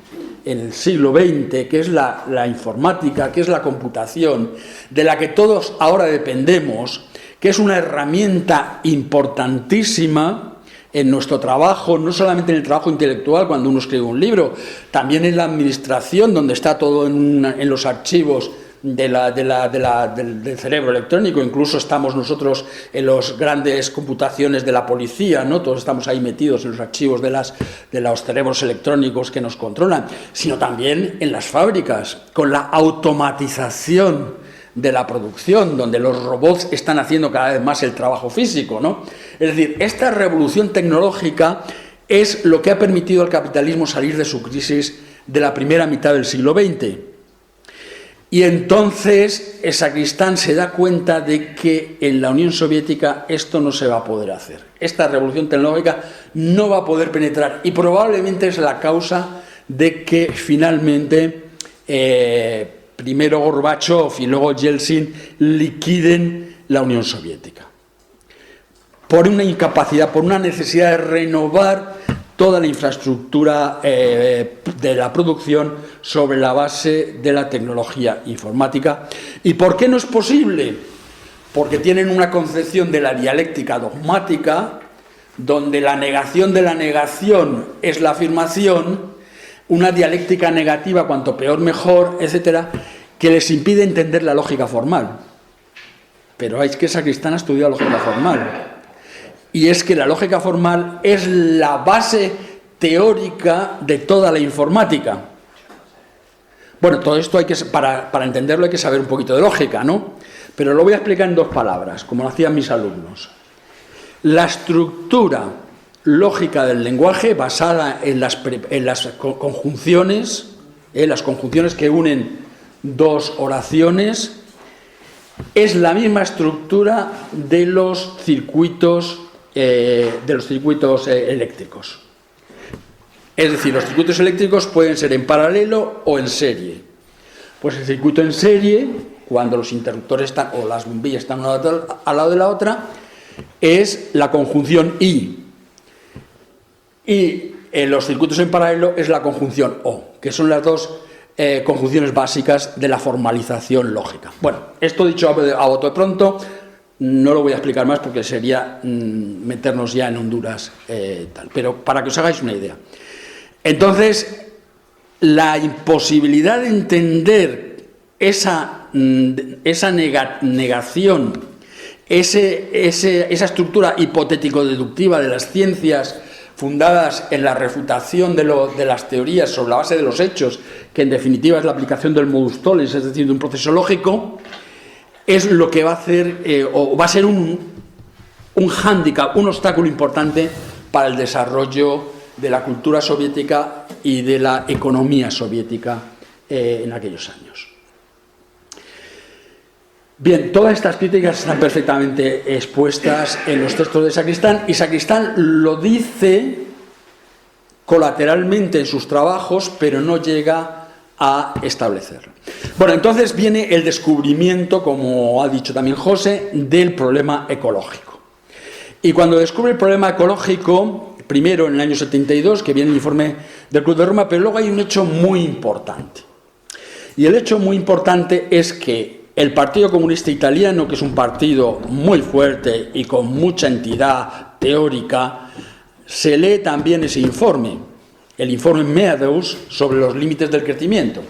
en el siglo XX, que es la informática, que es la computación, de la que todos ahora dependemos, que es una herramienta importantísima en nuestro trabajo, no solamente en el trabajo intelectual cuando uno escribe un libro, también en la administración, donde está todo en los archivos del cerebro electrónico. Incluso estamos nosotros en las grandes computaciones de la policía, ¿no? Todos estamos ahí metidos en los archivos de los cerebros electrónicos que nos controlan, sino también en las fábricas, con la automatización de la producción, donde los robots están haciendo cada vez más el trabajo físico, ¿no? Es decir, esta revolución tecnológica es lo que ha permitido al capitalismo salir de su crisis de la primera mitad del siglo XX. Y entonces Sacristán se da cuenta de que en la Unión Soviética esto no se va a poder hacer. Esta revolución tecnológica no va a poder penetrar y probablemente es la causa de que finalmente primero Gorbachov y luego Yeltsin liquiden la Unión Soviética. Por una incapacidad, por una necesidad de renovar toda la infraestructura de la producción sobre la base de la tecnología informática. ¿Y por qué no es posible? Porque tienen una concepción de la dialéctica dogmática, donde la negación de la negación es la afirmación, una dialéctica negativa, cuanto peor mejor, etcétera, que les impide entender la lógica formal. Pero es que Sacristán ha estudiado lógica formal. Y es que la lógica formal es la base teórica de toda la informática. Bueno, todo esto para entenderlo hay que saber un poquito de lógica, ¿no? Pero lo voy a explicar en dos palabras, como lo hacían mis alumnos. La estructura lógica del lenguaje, basada en las conjunciones, las conjunciones que unen dos oraciones, es la misma estructura de los circuitos eléctricos. Es decir, los circuitos eléctricos pueden ser en paralelo o en serie. Pues el circuito en serie, cuando los interruptores están, o las bombillas están una al lado de la otra, es la conjunción I. Y en los circuitos en paralelo es la conjunción O, que son las dos conjunciones básicas de la formalización lógica. Bueno, esto dicho a bote de pronto, no lo voy a explicar más porque sería meternos ya en Honduras, pero para que os hagáis una idea. Entonces, la imposibilidad de entender esa negación, esa estructura hipotético-deductiva de las ciencias fundadas en la refutación de las teorías sobre la base de los hechos, que en definitiva es la aplicación del modus tollens, es decir, de un proceso lógico, es lo que va a hacer, o va a ser un hándicap, un obstáculo importante para el desarrollo de la cultura soviética y de la economía soviética en aquellos años. Bien, todas estas críticas están perfectamente expuestas en los textos de Sacristán, y Sacristán lo dice colateralmente en sus trabajos, pero no llega a establecerlo. Bueno, entonces viene el descubrimiento, como ha dicho también José, del problema ecológico. Y cuando descubre el problema ecológico, primero en el año 72, que viene el informe del Club de Roma, pero luego hay un hecho muy importante. Y el hecho muy importante es que el Partido Comunista Italiano, que es un partido muy fuerte y con mucha entidad teórica, se lee también ese informe, el informe Meadows sobre los límites del crecimiento,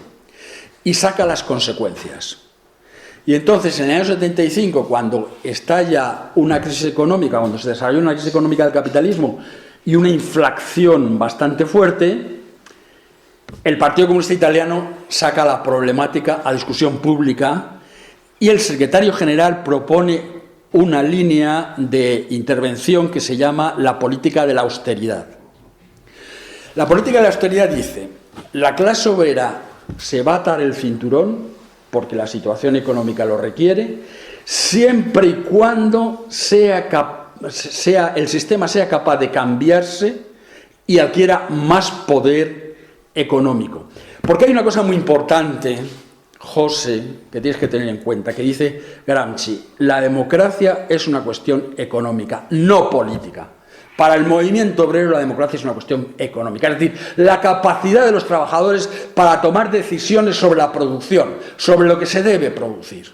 y saca las consecuencias. Y entonces, en el año 75, cuando estalla una crisis económica, cuando se desarrolla una crisis económica del capitalismo y una inflación bastante fuerte, el Partido Comunista Italiano saca la problemática a discusión pública, y el secretario general propone una línea de intervención que se llama la política de la austeridad. La política de la austeridad dice: la clase obrera se va a atar el cinturón porque la situación económica lo requiere, siempre y cuando el sistema sea capaz de cambiarse y adquiera más poder económico. Porque hay una cosa muy importante, José, que tienes que tener en cuenta, que dice Gramsci: la democracia es una cuestión económica, no política. Para el movimiento obrero la democracia es una cuestión económica, es decir, la capacidad de los trabajadores para tomar decisiones sobre la producción, sobre lo que se debe producir.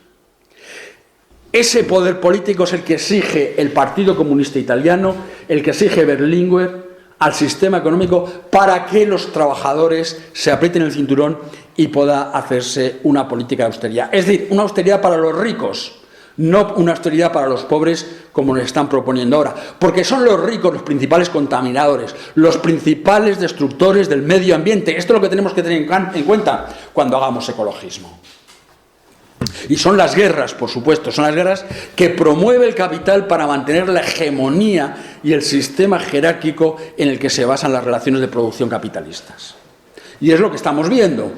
Ese poder político es el que exige el Partido Comunista Italiano, el que exige Berlinguer al sistema económico, para que los trabajadores se aprieten el cinturón y pueda hacerse una política de austeridad. Es decir, una austeridad para los ricos, no una austeridad para los pobres como nos están proponiendo ahora, porque son los ricos los principales contaminadores, los principales destructores del medio ambiente. Esto es lo que tenemos que tener en cuenta cuando hagamos ecologismo. Y son las guerras, por supuesto, son las guerras que promueve el capital para mantener la hegemonía y el sistema jerárquico en el que se basan las relaciones de producción capitalistas. Y es lo que estamos viendo.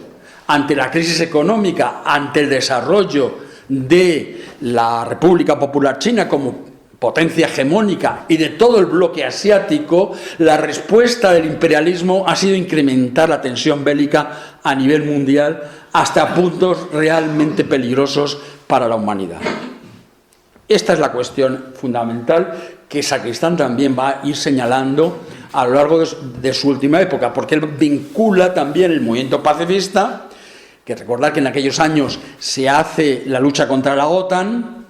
Ante la crisis económica, ante el desarrollo de la República Popular China como potencia hegemónica y de todo el bloque asiático, la respuesta del imperialismo ha sido incrementar la tensión bélica a nivel mundial hasta puntos realmente peligrosos para la humanidad. Esta es la cuestión fundamental que Sacristán también va a ir señalando a lo largo de su última época, porque él vincula también el movimiento pacifista, que recordar que en aquellos años se hace la lucha contra la OTAN,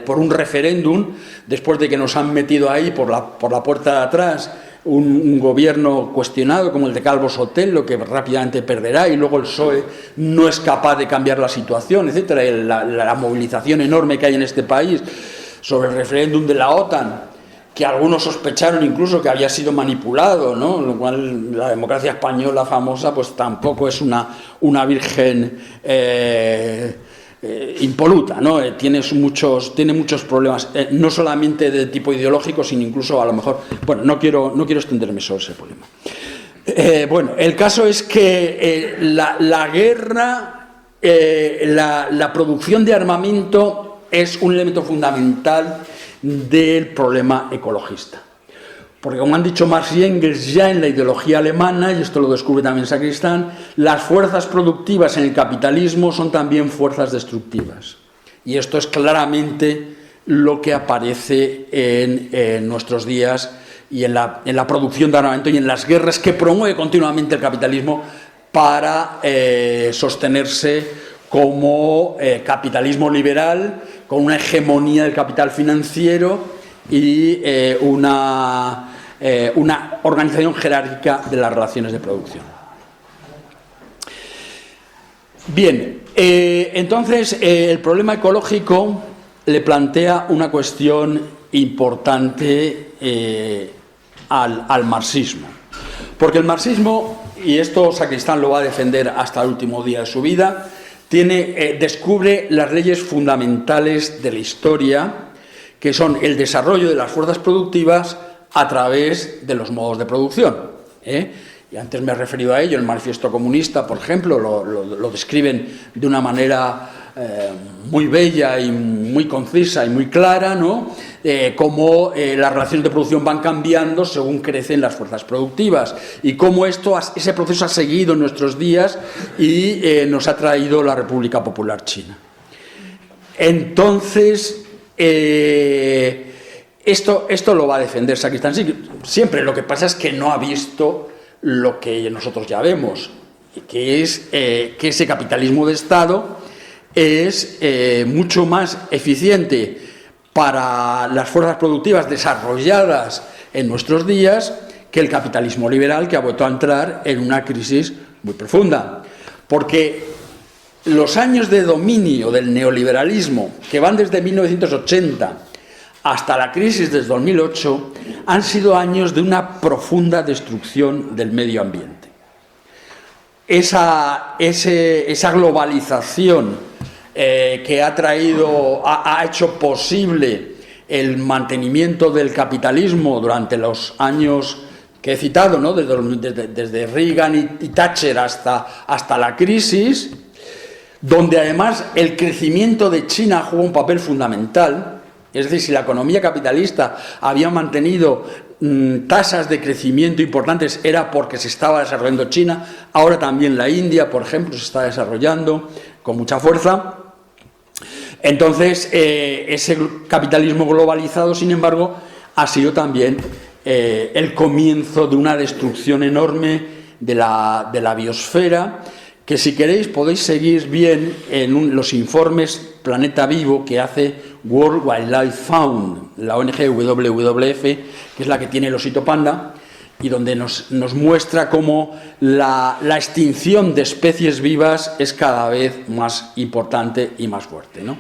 por un referéndum, después de que nos han metido ahí por la puerta de atrás un gobierno cuestionado como el de Calvo Sotelo, que rápidamente perderá, y luego el PSOE no es capaz de cambiar la situación, etcétera. La movilización enorme que hay en este país sobre el referéndum de la OTAN, que algunos sospecharon incluso que había sido manipulado, ¿no? Lo cual la democracia española famosa pues tampoco es una virgen impoluta, ¿no? Tiene muchos problemas, no solamente de tipo ideológico, sino incluso a lo mejor, bueno, no quiero extenderme sobre ese problema. Bueno, el caso es que la guerra, la producción de armamento es un elemento fundamental del problema ecologista. Porque, como han dicho Marx y Engels ya en la ideología alemana, y esto lo descubre también Sacristán, las fuerzas productivas en el capitalismo son también fuerzas destructivas. Y esto es claramente lo que aparece en nuestros días y en la producción de armamento y en las guerras que promueve continuamente el capitalismo para sostenerse como capitalismo liberal, con una hegemonía del capital financiero y una organización jerárquica de las relaciones de producción. Bien, entonces el problema ecológico le plantea una cuestión importante al marxismo, porque el marxismo, y esto Sacristán lo va a defender hasta el último día de su vida, descubre las leyes fundamentales de la historia, que son el desarrollo de las fuerzas productivas a través de los modos de producción. Y antes me he referido a ello, el Manifiesto Comunista, por ejemplo, lo describen de una manera muy bella y muy concisa y muy clara, ¿no? Cómo las relaciones de producción van cambiando según crecen las fuerzas productivas y cómo ese proceso ha seguido en nuestros días y nos ha traído la República Popular China. Entonces, esto lo va a defender Sacristán siempre. Lo que pasa es que no ha visto lo que nosotros ya vemos, que es que ese capitalismo de Estado es mucho más eficiente para las fuerzas productivas desarrolladas en nuestros días que el capitalismo liberal, que ha vuelto a entrar en una crisis muy profunda. Porque los años de dominio del neoliberalismo, que van desde 1980 hasta la crisis del 2008, han sido años de una profunda destrucción del medio ambiente. Esa globalización que ha hecho posible el mantenimiento del capitalismo durante los años que he citado, ¿no? desde Reagan y Thatcher hasta la crisis, donde además el crecimiento de China juega un papel fundamental. Es decir, si la economía capitalista había mantenido tasas de crecimiento importantes, era porque se estaba desarrollando China. Ahora también la India, por ejemplo, se está desarrollando con mucha fuerza. Entonces, ese capitalismo globalizado, sin embargo, ha sido también el comienzo de una destrucción enorme de la biosfera, que si queréis podéis seguir bien en los informes Planeta Vivo que hace World Wildlife Fund, la ONG WWF, que es la que tiene el osito panda, y donde nos muestra cómo la extinción de especies vivas es cada vez más importante y más fuerte, ¿no?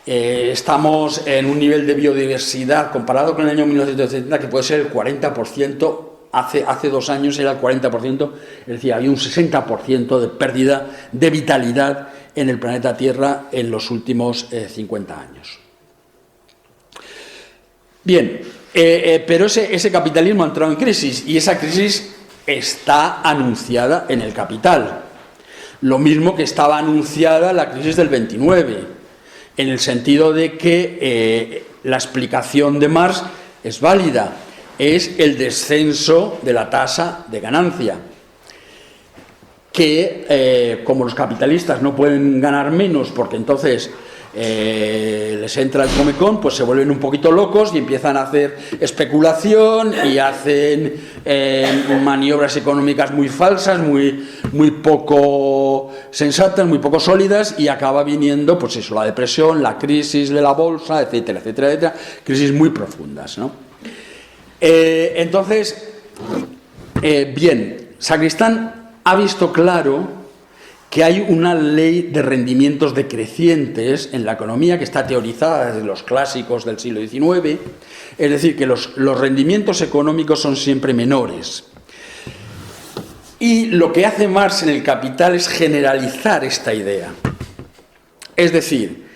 Estamos en un nivel de biodiversidad comparado con el año 1970 que puede ser el 40%. Hace 2 años era el 40%, es decir, había un 60% de pérdida de vitalidad en el planeta Tierra en los últimos 50 años. Bien, pero ese capitalismo ha entrado en crisis y esa crisis está anunciada en el Capital. Lo mismo que estaba anunciada la crisis del 29, en el sentido de que la explicación de Marx es válida. Es el descenso de la tasa de ganancia, que como los capitalistas no pueden ganar menos porque entonces les entra el comecón, pues se vuelven un poquito locos y empiezan a hacer especulación y hacen maniobras económicas muy falsas, muy poco sensatas, muy poco sólidas, y acaba viniendo, pues eso, la depresión, la crisis de la bolsa, etcétera, etcétera, etcétera, crisis muy profundas, ¿no? Entonces, bien, Sacristán ha visto claro que hay una ley de rendimientos decrecientes en la economía que está teorizada desde los clásicos del siglo XIX, es decir, que los rendimientos económicos son siempre menores. Y lo que hace Marx en el Capital es generalizar esta idea. Es decir,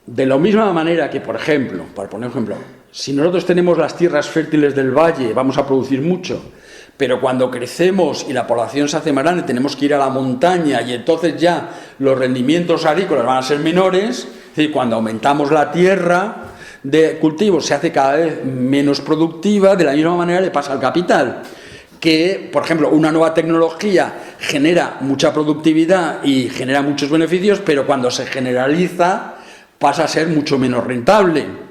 de la misma manera que, por ejemplo, para poner un ejemplo, si nosotros tenemos las tierras fértiles del valle, vamos a producir mucho, pero cuando crecemos y la población se hace más grande, tenemos que ir a la montaña y entonces ya los rendimientos agrícolas van a ser menores. Es decir, cuando aumentamos la tierra de cultivo se hace cada vez menos productiva. De la misma manera le pasa al capital, que, por ejemplo, una nueva tecnología genera mucha productividad y genera muchos beneficios, pero cuando se generaliza pasa a ser mucho menos rentable.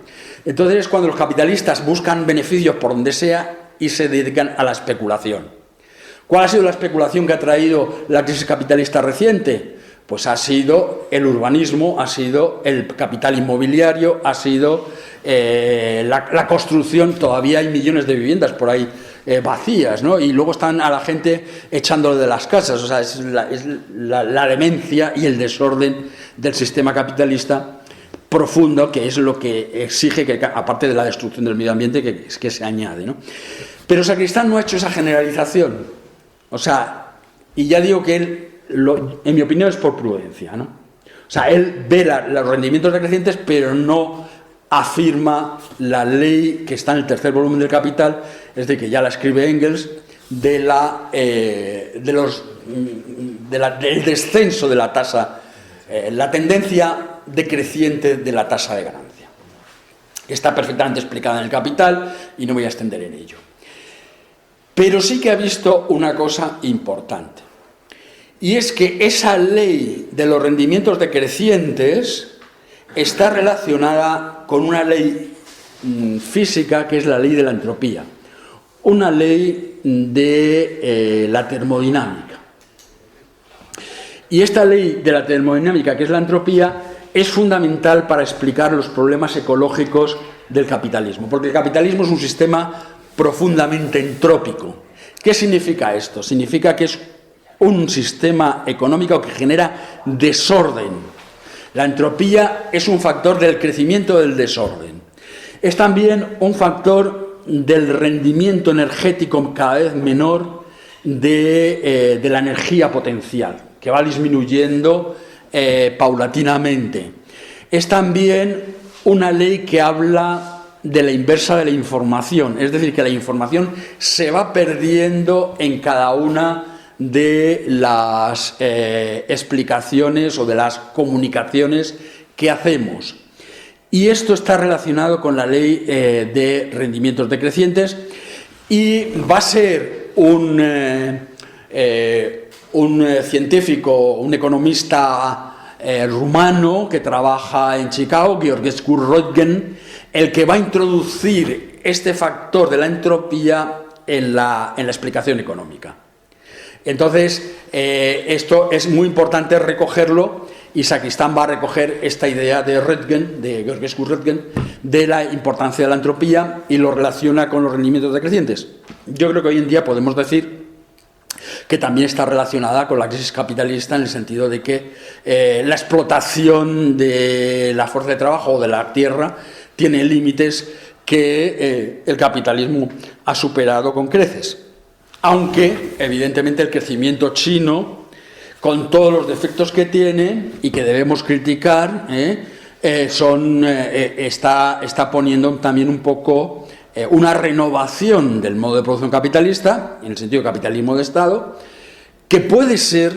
Entonces es cuando los capitalistas buscan beneficios por donde sea y se dedican a la especulación. ¿Cuál ha sido la especulación que ha traído la crisis capitalista reciente? Pues ha sido el urbanismo, ha sido el capital inmobiliario, ha sido la construcción. Todavía hay millones de viviendas por ahí vacías, ¿no? Y luego están a la gente echándole de las casas. O sea, es la demencia y el desorden del sistema capitalista profundo, que es lo que exige que, aparte de la destrucción del medio ambiente, que se añade, ¿no? Pero Sacristán no ha hecho esa generalización. O sea, y ya digo que él en mi opinión, es por prudencia, ¿no? O sea, él ve los rendimientos decrecientes, pero no afirma la ley que está en el tercer volumen del Capital, es de que ya la escribe Engels, del descenso de la tasa, la tendencia decreciente de la tasa de ganancia. Está perfectamente explicada en el Capital y no me voy a extender en ello. Pero sí que ha visto una cosa importante, y es que esa ley de los rendimientos decrecientes está relacionada con una ley física que es la ley de la entropía, una ley de la termodinámica. Y esta ley de la termodinámica, que es la entropía, es fundamental para explicar los problemas ecológicos del capitalismo, porque el capitalismo es un sistema profundamente entrópico. ¿Qué significa esto? Significa que es un sistema económico que genera desorden. La entropía es un factor del crecimiento del desorden. Es también un factor del rendimiento energético cada vez menor de la energía potencial, que va disminuyendo paulatinamente. Es también una ley que habla de la inversa de la información, es decir, que la información se va perdiendo en cada una de las explicaciones o de las comunicaciones que hacemos. Y esto está relacionado con la ley de rendimientos decrecientes, y va a ser un científico, un economista rumano que trabaja en Chicago, Gheorghiu Roetgen, el que va a introducir este factor de la entropía en la explicación económica. Entonces, esto es muy importante recogerlo, y Sacristán va a recoger esta idea de Roetgen, de Gheorghiu Roetgen, de la importancia de la entropía, y lo relaciona con los rendimientos decrecientes. Yo creo que hoy en día podemos decir que también está relacionada con la crisis capitalista, en el sentido de que la explotación de la fuerza de trabajo o de la tierra tiene límites que el capitalismo ha superado con creces. Aunque, evidentemente, el crecimiento chino, con todos los defectos que tiene y que debemos criticar, está poniendo también un poco una renovación del modo de producción capitalista, en el sentido de capitalismo de Estado, que puede ser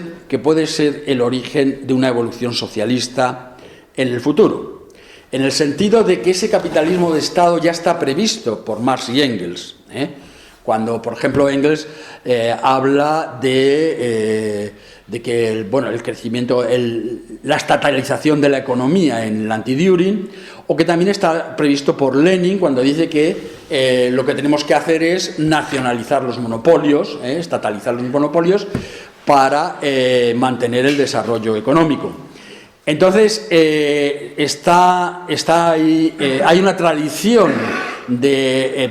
el origen de una evolución socialista en el futuro, en el sentido de que ese capitalismo de Estado ya está previsto por Marx y Engels. Cuando, por ejemplo, Engels habla de que el crecimiento, la estatalización de la economía en el anti-Düring, o que también está previsto por Lenin cuando dice que lo que tenemos que hacer es nacionalizar los monopolios, estatalizar los monopolios, para mantener el desarrollo económico. Entonces, está ahí, hay una tradición de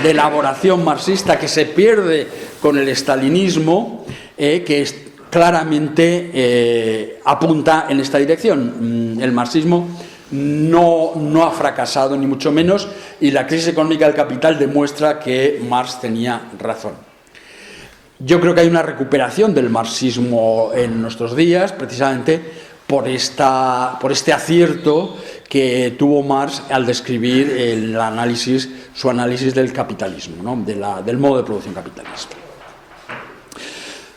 elaboración marxista que se pierde con el estalinismo, que claramente apunta en esta dirección. El marxismo no ha fracasado, ni mucho menos, y la crisis económica del capital demuestra que Marx tenía razón. Yo creo que hay una recuperación del marxismo en nuestros días, precisamente por este acierto que tuvo Marx al describir su análisis del capitalismo, ¿no? del modo de producción capitalista.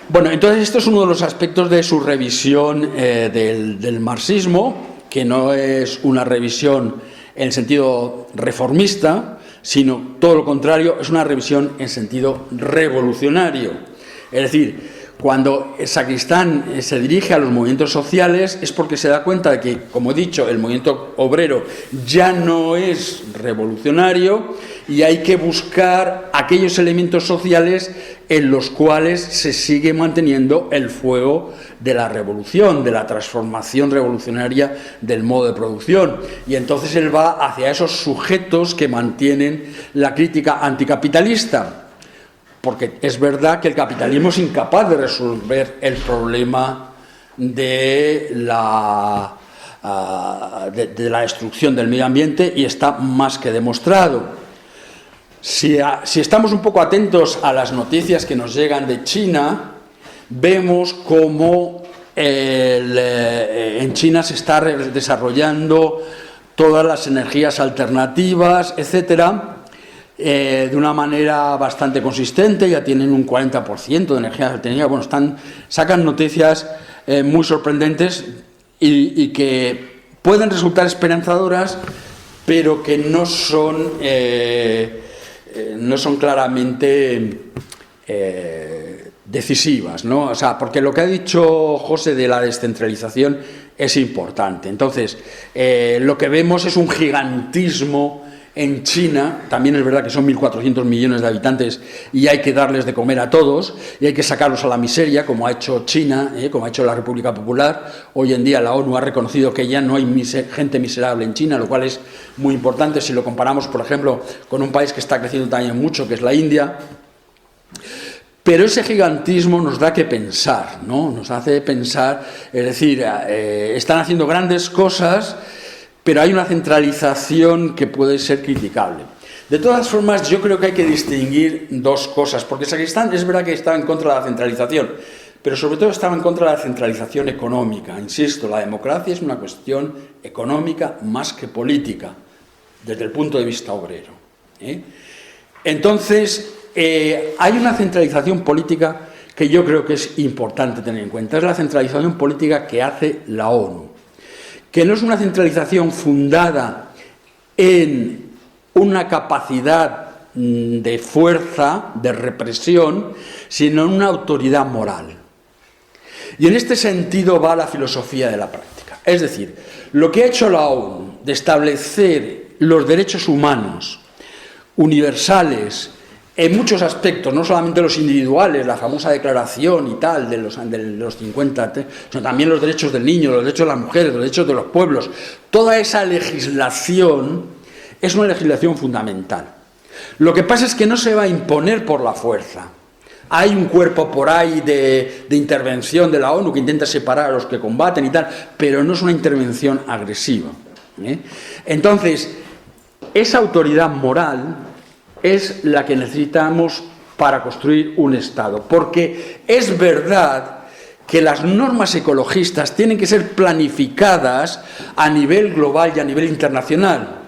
Bueno, entonces esto es uno de los aspectos de su revisión del marxismo, que no es una revisión en sentido reformista, sino todo lo contrario, es una revisión en sentido revolucionario. Es decir, cuando Sacristán se dirige a los movimientos sociales es porque se da cuenta de que, como he dicho, el movimiento obrero ya no es revolucionario y hay que buscar aquellos elementos sociales en los cuales se sigue manteniendo el fuego de la revolución, de la transformación revolucionaria del modo de producción. Y entonces él va hacia esos sujetos que mantienen la crítica anticapitalista. Porque es verdad que el capitalismo es incapaz de resolver el problema de la destrucción del medio ambiente, y está más que demostrado. Si estamos un poco atentos a las noticias que nos llegan de China, vemos cómo en China se está desarrollando todas las energías alternativas, etcétera, de una manera bastante consistente. Ya tienen un 40% de energías alternativas. Bueno, sacan noticias muy sorprendentes y que pueden resultar esperanzadoras, pero que no son claramente decisivas, ¿no? O sea, porque lo que ha dicho José de la descentralización es importante. Entonces, lo que vemos es un gigantismo en China. También es verdad que son 1.400 millones de habitantes y hay que darles de comer a todos y hay que sacarlos a la miseria, como ha hecho China, como ha hecho la República Popular. Hoy en día la ONU ha reconocido que ya no hay gente miserable en China, lo cual es muy importante si lo comparamos, por ejemplo, con un país que está creciendo también mucho, que es la India. Pero ese gigantismo nos da que pensar, ¿no? Nos hace pensar, es decir, están haciendo grandes cosas, pero hay una centralización que puede ser criticable. De todas formas, yo creo que hay que distinguir dos cosas, porque Sacristán es verdad que estaba en contra de la centralización, pero sobre todo estaba en contra de la centralización económica. Insisto, la democracia es una cuestión económica más que política, desde el punto de vista obrero, Entonces, hay una centralización política que yo creo que es importante tener en cuenta. Es la centralización política que hace la ONU, que no es una centralización fundada en una capacidad de fuerza, de represión, sino en una autoridad moral. Y en este sentido va la filosofía de la práctica. Es decir, lo que ha hecho la ONU de establecer los derechos humanos universales en muchos aspectos, no solamente los individuales, la famosa declaración y tal de los 50, sino también los derechos del niño, los derechos de las mujeres, los derechos de los pueblos. Toda esa legislación es una legislación fundamental. Lo que pasa es que no se va a imponer por la fuerza. Hay un cuerpo por ahí de intervención de la ONU que intenta separar a los que combaten y tal, pero no es una intervención agresiva. Entonces, esa autoridad moral es la que necesitamos para construir un Estado, porque es verdad que las normas ecologistas tienen que ser planificadas a nivel global y a nivel internacional.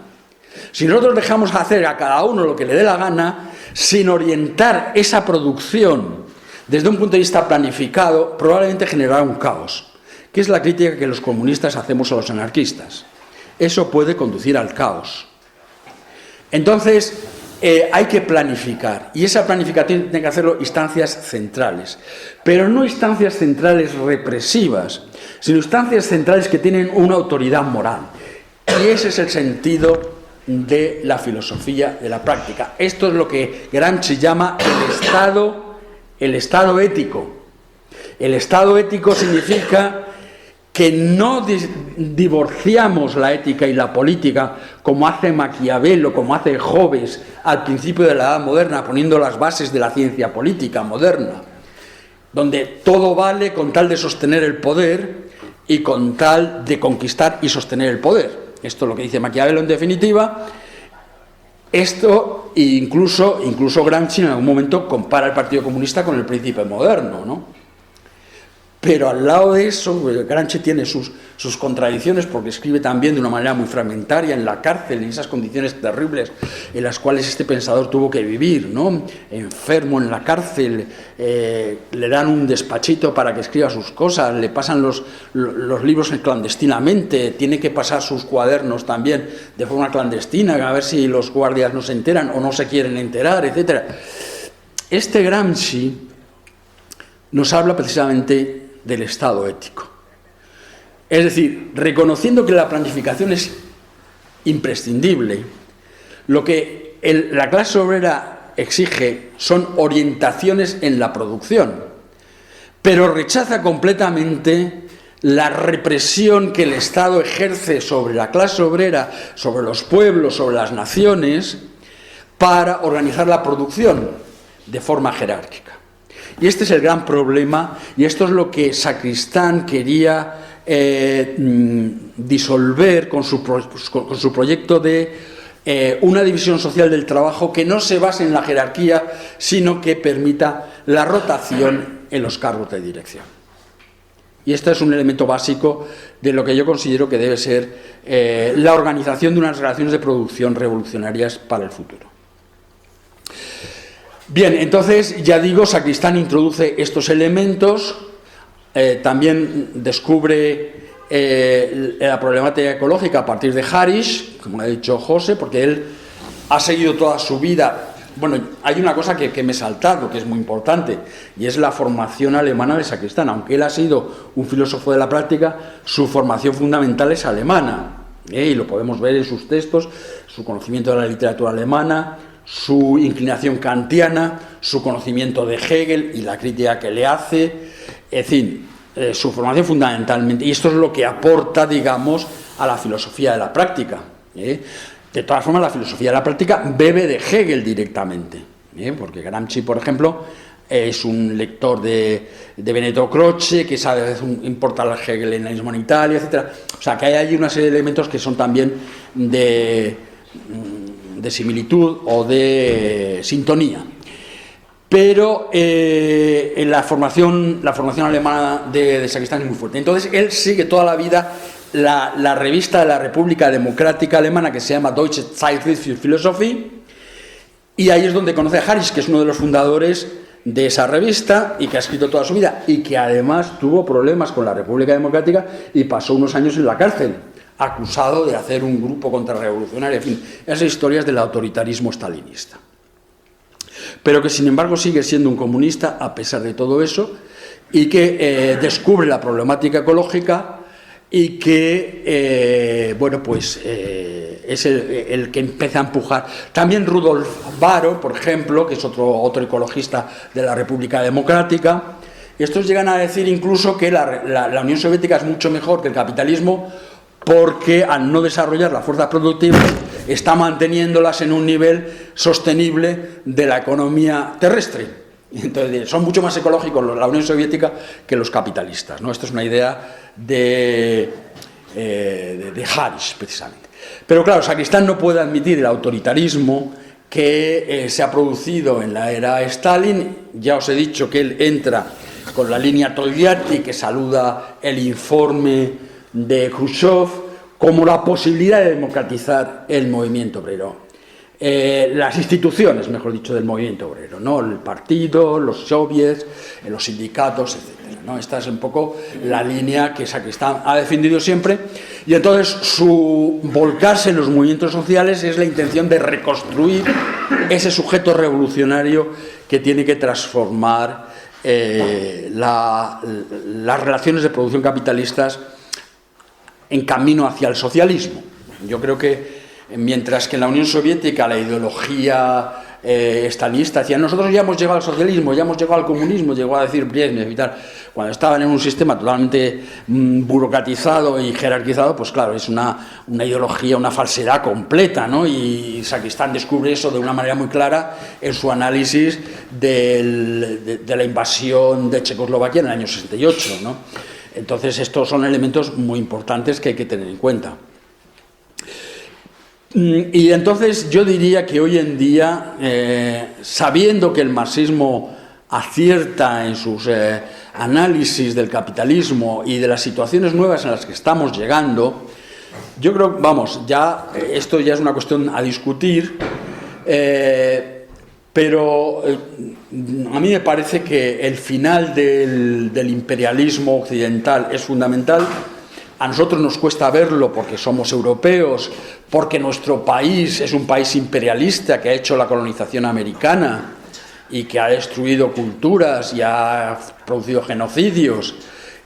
Si nosotros dejamos hacer a cada uno lo que le dé la gana, sin orientar esa producción desde un punto de vista planificado, probablemente generará un caos, que es la crítica que los comunistas hacemos a los anarquistas. Eso puede conducir al caos. Entonces, hay que planificar, y esa planificación tiene que hacerlo instancias centrales, pero no instancias centrales represivas, sino instancias centrales que tienen una autoridad moral. Y ese es el sentido de la filosofía de la práctica. Esto es lo que Gramsci llama el Estado ético. El Estado ético significa que no divorciamos la ética y la política como hace Maquiavelo, como hace Hobbes al principio de la Edad Moderna, poniendo las bases de la ciencia política moderna, donde todo vale con tal de sostener el poder y con tal de conquistar y sostener el poder. Esto es lo que dice Maquiavelo en definitiva. Esto incluso Gramsci en algún momento compara el Partido Comunista con el Príncipe moderno, ¿no? Pero al lado de eso, Gramsci tiene sus contradicciones, porque escribe también de una manera muy fragmentaria en la cárcel, en esas condiciones terribles en las cuales este pensador tuvo que vivir, ¿no? Enfermo en la cárcel, le dan un despachito para que escriba sus cosas, le pasan los libros clandestinamente, tiene que pasar sus cuadernos también de forma clandestina, a ver si los guardias no se enteran o no se quieren enterar, etc. Este Gramsci nos habla precisamente del Estado ético. Es decir, reconociendo que la planificación es imprescindible, lo que la clase obrera exige son orientaciones en la producción, pero rechaza completamente la represión que el Estado ejerce sobre la clase obrera, sobre los pueblos, sobre las naciones, para organizar la producción de forma jerárquica. Y este es el gran problema, y esto es lo que Sacristán quería disolver con su proyecto de una división social del trabajo que no se base en la jerarquía, sino que permita la rotación en los cargos de dirección. Y este es un elemento básico de lo que yo considero que debe ser la organización de unas relaciones de producción revolucionarias para el futuro. Bien, entonces, ya digo, Sacristán introduce estos elementos, también descubre la problemática ecológica a partir de Harish, como ha dicho José, porque él ha seguido toda su vida. Bueno, hay una cosa que me he saltado, que es muy importante, y es la formación alemana de Sacristán. Aunque él ha sido un filósofo de la práctica, su formación fundamental es alemana, y lo podemos ver en sus textos, su conocimiento de la literatura alemana, su inclinación kantiana, su conocimiento de Hegel y la crítica que le hace, en fin, su formación fundamentalmente, y esto es lo que aporta, digamos, a la filosofía de la práctica. De todas formas, la filosofía de la práctica bebe de Hegel directamente, porque Gramsci, por ejemplo, es un lector de Benedetto Croce, que sabe importar el hegelianismo en Italia, etc. O sea, que hay allí una serie de elementos que son también de similitud o de sintonía. Pero la formación alemana de Sacristán es muy fuerte. Entonces, él sigue toda la vida la revista de la República Democrática Alemana, que se llama Deutsche Zeitschrift für Philosophie, y ahí es donde conoce a Harish, que es uno de los fundadores de esa revista y que ha escrito toda su vida, y que además tuvo problemas con la República Democrática y pasó unos años en la cárcel, acusado de hacer un grupo contrarrevolucionario, en fin, esas historias del autoritarismo stalinista. Pero que sin embargo sigue siendo un comunista a pesar de todo eso, y que descubre la problemática ecológica y que, es el que empieza a empujar. También Rudolf Barrow, por ejemplo, que es otro ecologista de la República Democrática. Estos llegan a decir incluso que la Unión Soviética es mucho mejor que el capitalismo, porque al no desarrollar las fuerzas productivas está manteniéndolas en un nivel sostenible de la economía terrestre. Entonces, son mucho más ecológicos la Unión Soviética que los capitalistas, ¿no? Esto es una idea de Harish, precisamente. Pero claro, Sacristán no puede admitir el autoritarismo que se ha producido en la era Stalin. Ya os he dicho que él entra con la línea Togliatti, que saluda el informe de Khrushchev como la posibilidad de democratizar el movimiento obrero. Las instituciones, mejor dicho, del movimiento obrero, ¿no? El partido, los soviets, los sindicatos, etc., ¿no? Esta es un poco la línea que Sacristán ha defendido siempre, y entonces su volcarse en los movimientos sociales es la intención de reconstruir ese sujeto revolucionario que tiene que transformar las relaciones de producción capitalistas en camino hacia el socialismo. Yo creo que mientras que en la Unión Soviética la ideología stalinista decía, nosotros ya hemos llegado al socialismo, ya hemos llegado al comunismo, llegó a decir Brezhnev y tal, cuando estaban en un sistema totalmente burocratizado y jerarquizado, pues claro, es una ideología, una falsedad completa, ¿no? Y Sacristán descubre eso de una manera muy clara en su análisis de la invasión de Checoslovaquia en el año 68, ¿no? Entonces estos son elementos muy importantes que hay que tener en cuenta. Y entonces yo diría que hoy en día, sabiendo que el marxismo acierta en sus análisis del capitalismo y de las situaciones nuevas en las que estamos llegando, yo creo, esto ya es una cuestión a discutir, pero a mí me parece que el final del imperialismo occidental es fundamental. A nosotros nos cuesta verlo porque somos europeos, porque nuestro país es un país imperialista que ha hecho la colonización americana y que ha destruido culturas y ha producido genocidios.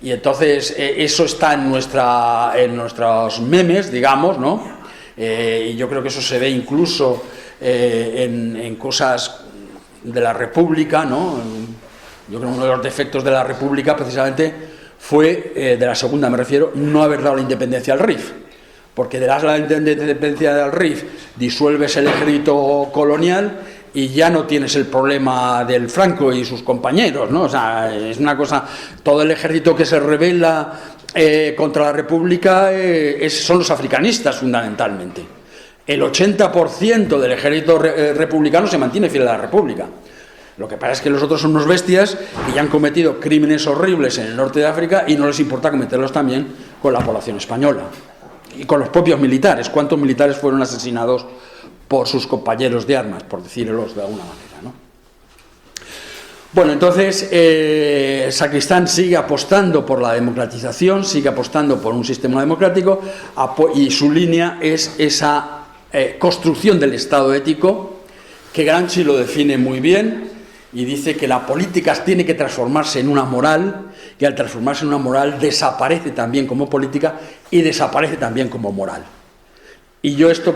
Y entonces eso está en nuestros memes, digamos, ¿no? Y yo creo que eso se ve incluso en cosas de la República, ¿no? Yo creo que uno de los defectos de la República precisamente fue, de la segunda me refiero, no haber dado la independencia al RIF, porque de la independencia al RIF disuelves el ejército colonial y ya no tienes el problema del Franco y sus compañeros, ¿no? O sea, es una cosa, todo el ejército que se rebela contra la República son los africanistas fundamentalmente. El 80% del ejército republicano se mantiene fiel a la República. Lo que pasa es que los otros son unos bestias que ya han cometido crímenes horribles en el norte de África y no les importa cometerlos también con la población española y con los propios militares. ¿Cuántos militares fueron asesinados por sus compañeros de armas, por decirlo de alguna manera, ¿no? Bueno, entonces Sacristán sigue apostando por la democratización, sigue apostando por un sistema democrático y su línea es esa construcción del Estado ético, que Gramsci lo define muy bien y dice que la política tiene que transformarse en una moral, y al transformarse en una moral desaparece también como política y desaparece también como moral. Y yo esto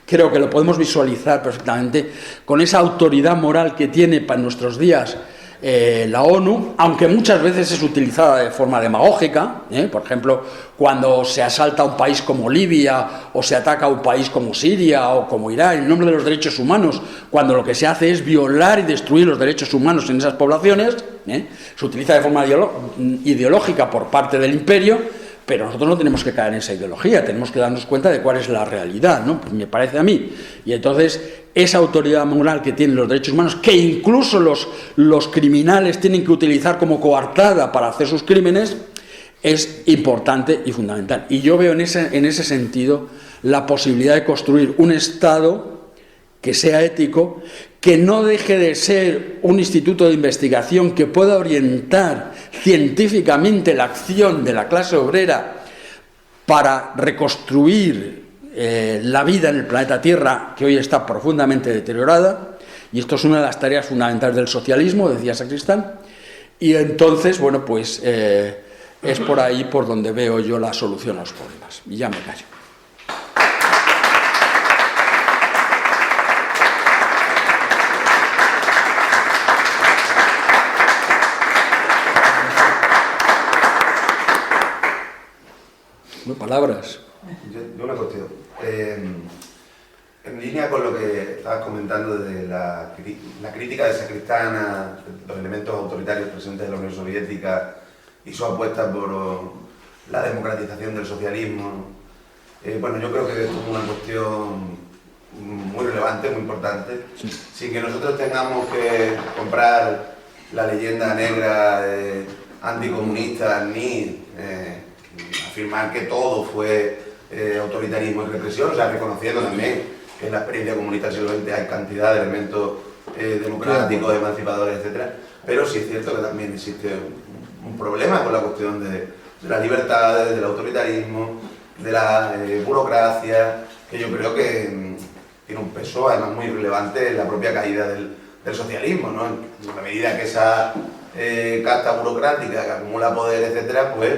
creo que lo podemos visualizar perfectamente con esa autoridad moral que tiene para nuestros días la ONU, aunque muchas veces es utilizada de forma demagógica, por ejemplo, cuando se asalta a un país como Libia o se ataca a un país como Siria o como Irán en nombre de los derechos humanos, cuando lo que se hace es violar y destruir los derechos humanos en esas poblaciones, se utiliza de forma ideológica por parte del imperio. Pero nosotros no tenemos que caer en esa ideología, tenemos que darnos cuenta de cuál es la realidad, ¿no? Pues me parece a mí. Y entonces, esa autoridad moral que tienen los derechos humanos, que incluso los criminales tienen que utilizar como coartada para hacer sus crímenes, es importante y fundamental. Y yo veo en ese sentido la posibilidad de construir un Estado que sea ético, que no deje de ser un instituto de investigación que pueda orientar científicamente la acción de la clase obrera para reconstruir la vida en el planeta Tierra, que hoy está profundamente deteriorada, y esto es una de las tareas fundamentales del socialismo, decía Sacristán, y entonces, bueno, pues es por ahí por donde veo yo la solución a los problemas. Y ya me callo. Palabras. Yo una cuestión. En línea con lo que estabas comentando de la crítica de Sacristán a los elementos autoritarios presentes en la Unión Soviética y su apuesta por la democratización del socialismo, bueno, yo creo que esto es una cuestión muy relevante, muy importante, sí. Sin que nosotros tengamos que comprar la leyenda negra anticomunista ni afirmar que todo fue autoritarismo y represión, o sea, reconociendo también que en la experiencia comunista del siglo XX hay cantidad de elementos democráticos, emancipadores, etc. Pero sí es cierto que también existe un problema con la cuestión de las libertades, del autoritarismo, de la burocracia, que yo creo que tiene un peso además muy relevante en la propia caída del socialismo, ¿no? En la medida que esa casta burocrática que acumula poder, etcétera, pues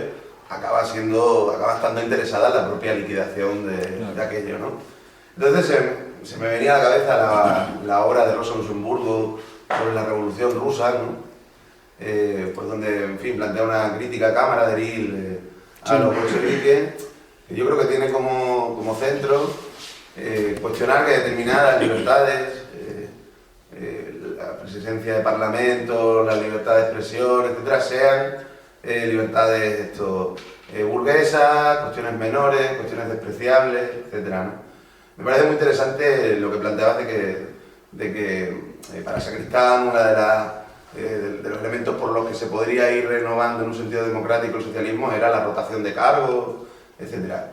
acaba estando interesada en la propia liquidación de aquello, ¿no? Entonces se me venía a la cabeza la obra de Rosa Luxemburgo sobre la Revolución Rusa, ¿no? Pues donde, en fin, plantea una crítica camaraderil a los bolcheviques, que yo creo que tiene como centro cuestionar que determinadas libertades, la presencia de parlamentos, la libertad de expresión, etcétera, sean libertades burguesas, cuestiones menores, cuestiones despreciables, etcétera, ¿no? Me parece muy interesante lo que planteabas de que para Sacristán uno de los elementos por los que se podría ir renovando en un sentido democrático el socialismo era la rotación de cargos, etcétera.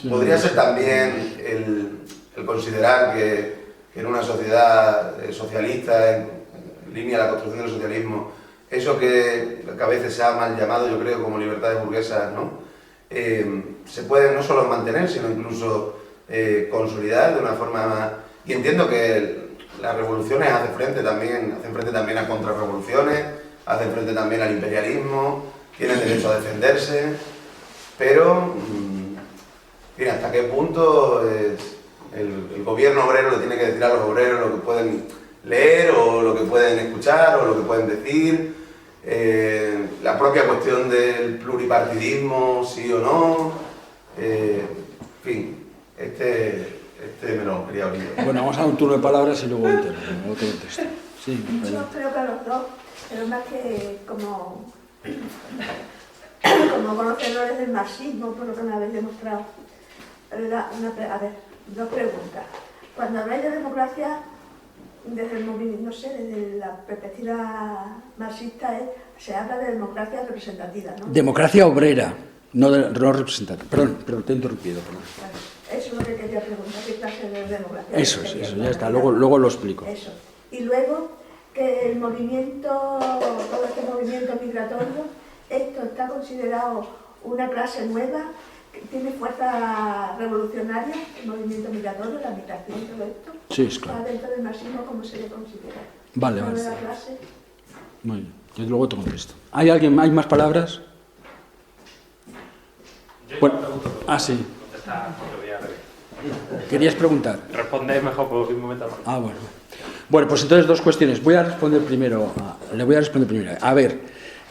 Podría ser también el considerar que en una sociedad socialista, en línea de la construcción del socialismo, eso que a veces se ha mal llamado, yo creo, como libertades burguesas, ¿no? Se puede no solo mantener, sino incluso consolidar de una forma más... Y entiendo que las revoluciones hacen frente también a contrarrevoluciones, hacen frente también al imperialismo, tienen derecho a defenderse, pero mira, hasta qué punto el gobierno obrero le tiene que decir a los obreros lo que pueden leer o lo que pueden escuchar o lo que pueden decir, la propia cuestión del pluripartidismo, sí o no, en fin, me lo quería abrir. Bueno, vamos a un turno de palabras y luego te contesto. Sí, yo creo que a los dos, pero más que como conocedores del marxismo, por lo que me habéis demostrado. A ver, dos preguntas. Cuando habláis de democracia, desde el movimiento, no sé, desde la perspectiva marxista, se habla de democracia representativa, ¿no? Democracia obrera, no representativa. Perdón, te he interrumpido. Perdón. Claro, eso es lo que quería preguntar, ¿qué clase de democracia? Eso, ya está, luego lo explico. Eso. Y luego, que el movimiento, todo este movimiento migratorio, esto está considerado una clase nueva, que tiene fuerza revolucionaria, el movimiento migratorio, la migración, todo esto. Sí, es claro. Está dentro del marxismo, ¿cómo se le considera? Vale. ¿Una nueva clase? Muy bien, yo luego te contesto. ¿Hay alguien, hay más palabras? Bueno, sí. ¿Querías preguntar? Respondéis mejor por un momento. Bueno. Bueno, pues entonces dos cuestiones. Le voy a responder primero. A ver,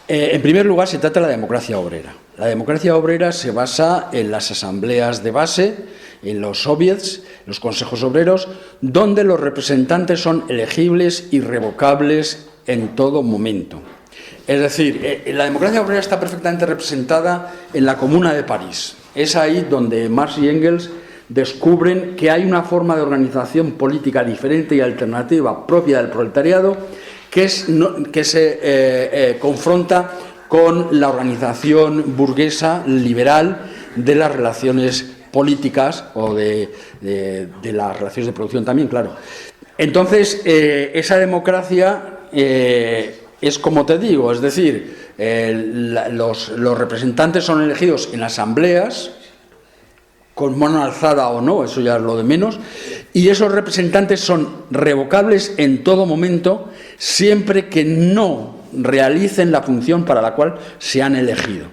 en primer lugar se trata de la democracia obrera. La democracia obrera se basa en las asambleas de base, en los soviets, los consejos obreros, donde los representantes son elegibles y revocables en todo momento. Es decir, la democracia obrera está perfectamente representada en la Comuna de París. Es ahí donde Marx y Engels descubren que hay una forma de organización política diferente y alternativa propia del proletariado que se confronta con la organización burguesa liberal de las relaciones políticas o de las relaciones de producción también, claro. Entonces, esa democracia es como te digo, es decir, los representantes son elegidos en asambleas, con mano alzada o no, eso ya es lo de menos, y esos representantes son revocables en todo momento, siempre que no realicen la función para la cual se han elegido.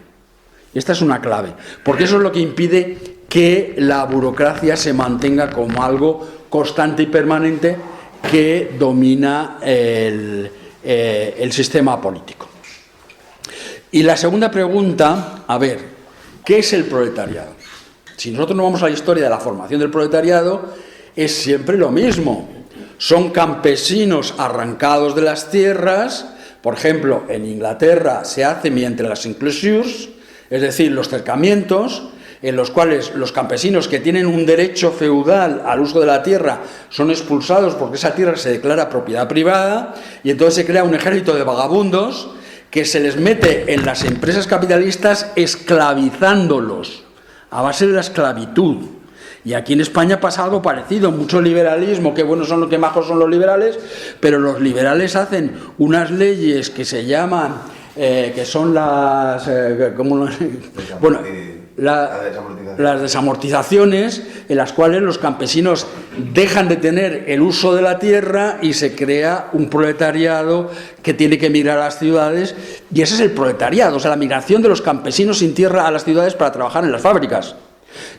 Esta es una clave, porque eso es lo que impide que la burocracia se mantenga como algo constante y permanente que domina el sistema político. Y la segunda pregunta, a ver, ¿qué es el proletariado? Si nosotros nos vamos a la historia de la formación del proletariado, es siempre lo mismo. Son campesinos arrancados de las tierras. Por ejemplo, en Inglaterra se hace mediante las enclosures, es decir, los cercamientos, en los cuales los campesinos que tienen un derecho feudal al uso de la tierra son expulsados porque esa tierra se declara propiedad privada, y entonces se crea un ejército de vagabundos que se les mete en las empresas capitalistas esclavizándolos a base de la esclavitud. Y aquí en España pasa algo parecido, mucho liberalismo, qué buenos son los que majos son los liberales, pero los liberales hacen unas leyes que se llaman, que son las, las desamortizaciones, en las cuales los campesinos dejan de tener el uso de la tierra y se crea un proletariado que tiene que emigrar a las ciudades, y ese es el proletariado, o sea, la migración de los campesinos sin tierra a las ciudades para trabajar en las fábricas.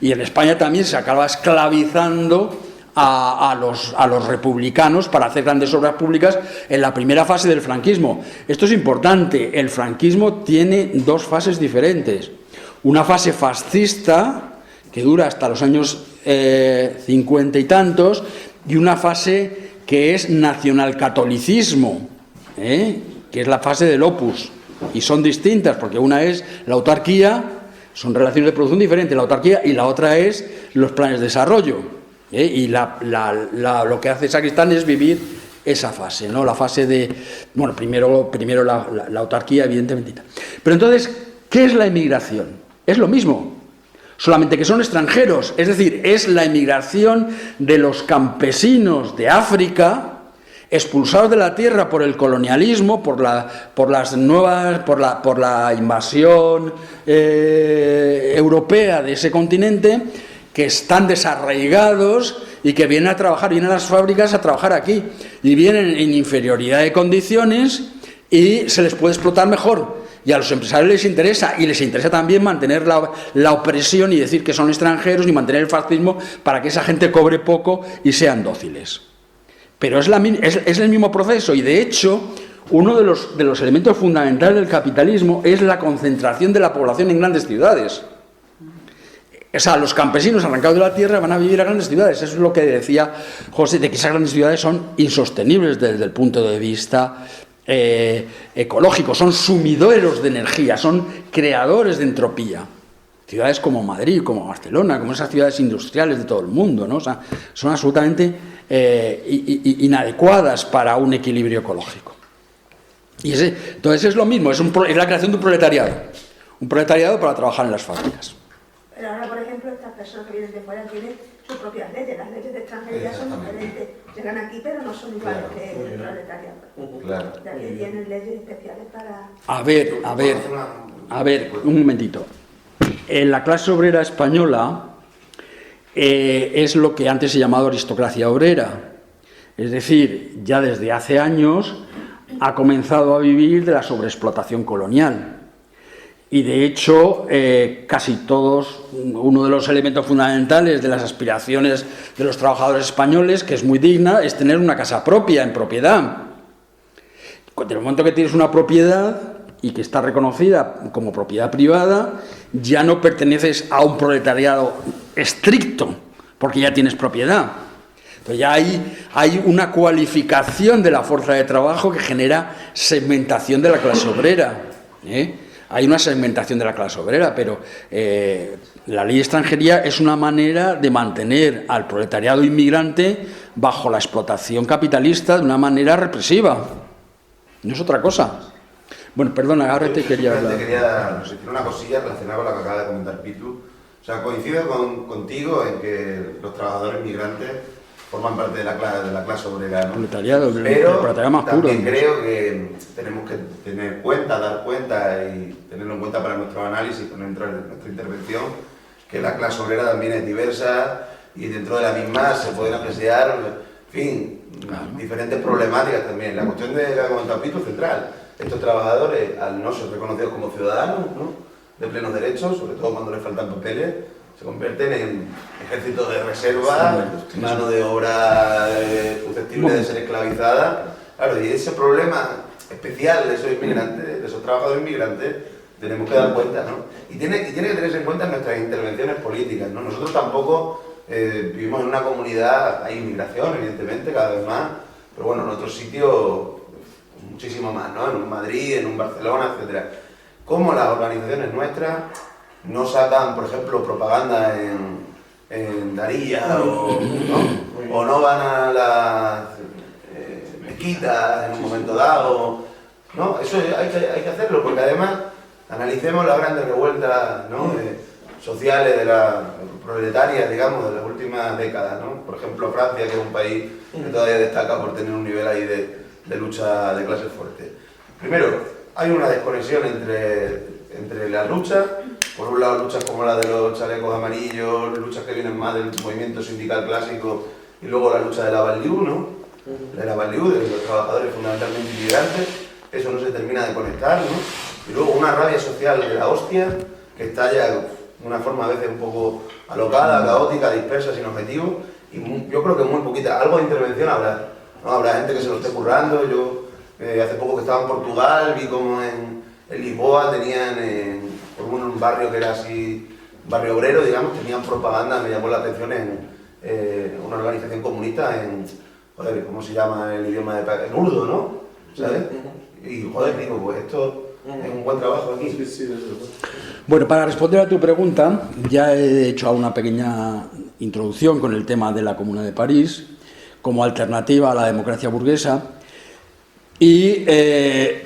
Y en España también se acaba esclavizando a los republicanos para hacer grandes obras públicas en la primera fase del franquismo. Esto es importante, el franquismo tiene dos fases diferentes. Una fase fascista, que dura hasta los años 50 y tantos, y una fase que es nacionalcatolicismo, que es la fase del Opus, y son distintas, porque una es la autarquía, son relaciones de producción diferentes, la autarquía, y la otra es los planes de desarrollo, y lo que hace Sacristán es vivir esa fase, ¿no? La fase de, bueno, primero la autarquía, evidentemente. Pero entonces, ¿qué es la emigración? Es lo mismo, solamente que son extranjeros, es decir, es la emigración de los campesinos de África, expulsados de la tierra por el colonialismo, por la invasión europea de ese continente, que están desarraigados y que vienen a trabajar, vienen a las fábricas a trabajar aquí, y vienen en inferioridad de condiciones y se les puede explotar mejor. Y a los empresarios les interesa, y les interesa también mantener la opresión y decir que son extranjeros y mantener el fascismo para que esa gente cobre poco y sean dóciles. Pero es el mismo proceso, y de hecho uno de los elementos fundamentales del capitalismo es la concentración de la población en grandes ciudades. O sea, los campesinos arrancados de la tierra van a vivir a grandes ciudades. Eso es lo que decía José, de que esas grandes ciudades son insostenibles desde el punto de vista ecológico, son sumideros de energía, son creadores de entropía. Ciudades como Madrid, como Barcelona, como esas ciudades industriales de todo el mundo, ¿no? O sea, son absolutamente inadecuadas para un equilibrio ecológico. Y entonces es lo mismo, es la creación de un proletariado para trabajar en las fábricas. Pero ahora, por ejemplo, estas personas que vienen de fuera tienen sus propias leyes. Las leyes de extranjería son diferentes. Llegan aquí, pero no son iguales que el proletariado. Claro. De aquí tienen leyes especiales para... A ver, un momentito. En la clase obrera española es lo que antes se llamaba aristocracia obrera. Es decir, ya desde hace años ha comenzado a vivir de la sobreexplotación colonial. Y de hecho, casi todos, uno de los elementos fundamentales de las aspiraciones de los trabajadores españoles, que es muy digna, es tener una casa propia, en propiedad. En el momento que tienes una propiedad y que está reconocida como propiedad privada, ya no perteneces a un proletariado estricto, porque ya tienes propiedad. Entonces ya hay una cualificación de la fuerza de trabajo que genera segmentación de la clase obrera, Hay una segmentación de la clase obrera, pero la ley de extranjería es una manera de mantener al proletariado inmigrante bajo la explotación capitalista de una manera represiva. No es otra cosa. Bueno, perdona, ahora te quería hablar. Te quería decir una cosilla relacionada con lo que acaba de comentar Pitu. O sea, coincido contigo en que los trabajadores migrantes forman parte de la clase obrera, ¿no? Proletariado, pero el proletariado más puro. También creo que tenemos que tener cuenta, dar cuenta y tenerlo en cuenta para nuestro análisis, para nuestra intervención, que la clase obrera también es diversa y dentro de la misma se pueden apreciar, en fin, diferentes problemáticas también. La cuestión de la comentado Pitu es central. Estos trabajadores, al no ser reconocidos como ciudadanos, ¿no?, de plenos derechos, sobre todo cuando les faltan papeles, se convierten en ejércitos de reserva, mano de obra susceptible de ser esclavizada. Claro, y ese problema especial de esos inmigrantes, de esos trabajadores inmigrantes, tenemos que dar cuenta, ¿no? Y tiene que tenerse en cuenta en nuestras intervenciones políticas, ¿no? Nosotros tampoco vivimos en una comunidad, hay inmigración, evidentemente, cada vez más, pero bueno, en otros sitios muchísimo más, ¿no? En un Madrid, en un Barcelona, etcétera. Como las organizaciones nuestras no sacan, por ejemplo, propaganda en Darilla o no van a las mezquitas en un momento dado, ¿no? Eso hay que hacerlo, porque además analicemos las grandes revueltas, ¿no?, sociales de las proletarias, digamos, de las últimas décadas, ¿no? Por ejemplo, Francia, que es un país que todavía destaca por tener un nivel ahí de lucha de clases fuerte. Primero, hay una desconexión entre las luchas, por un lado luchas como la de los chalecos amarillos, luchas que vienen más del movimiento sindical clásico, y luego la lucha de la Banlieue, ¿no? De la Banlieue, de los trabajadores fundamentalmente inmigrantes, eso no se termina de conectar, ¿no? Y luego una rabia social de la hostia, que estalla de una forma a veces un poco alocada, caótica, dispersa, sin objetivo, y yo creo que muy poquita, algo de intervención habrá, ¿no? Habrá gente que se lo esté currando. Yo hace poco que estaba en Portugal, vi como en Lisboa tenían, por un barrio que era así, un barrio obrero, digamos, tenían propaganda, me llamó la atención, en una organización comunista, joder, ¿cómo se llama el idioma de en urdo, ¿no? ¿Sabes? Y joder, digo, pues esto es un buen trabajo aquí. Bueno, para responder a tu pregunta, ya he hecho una pequeña introducción con el tema de la Comuna de París, como alternativa a la democracia burguesa. Y,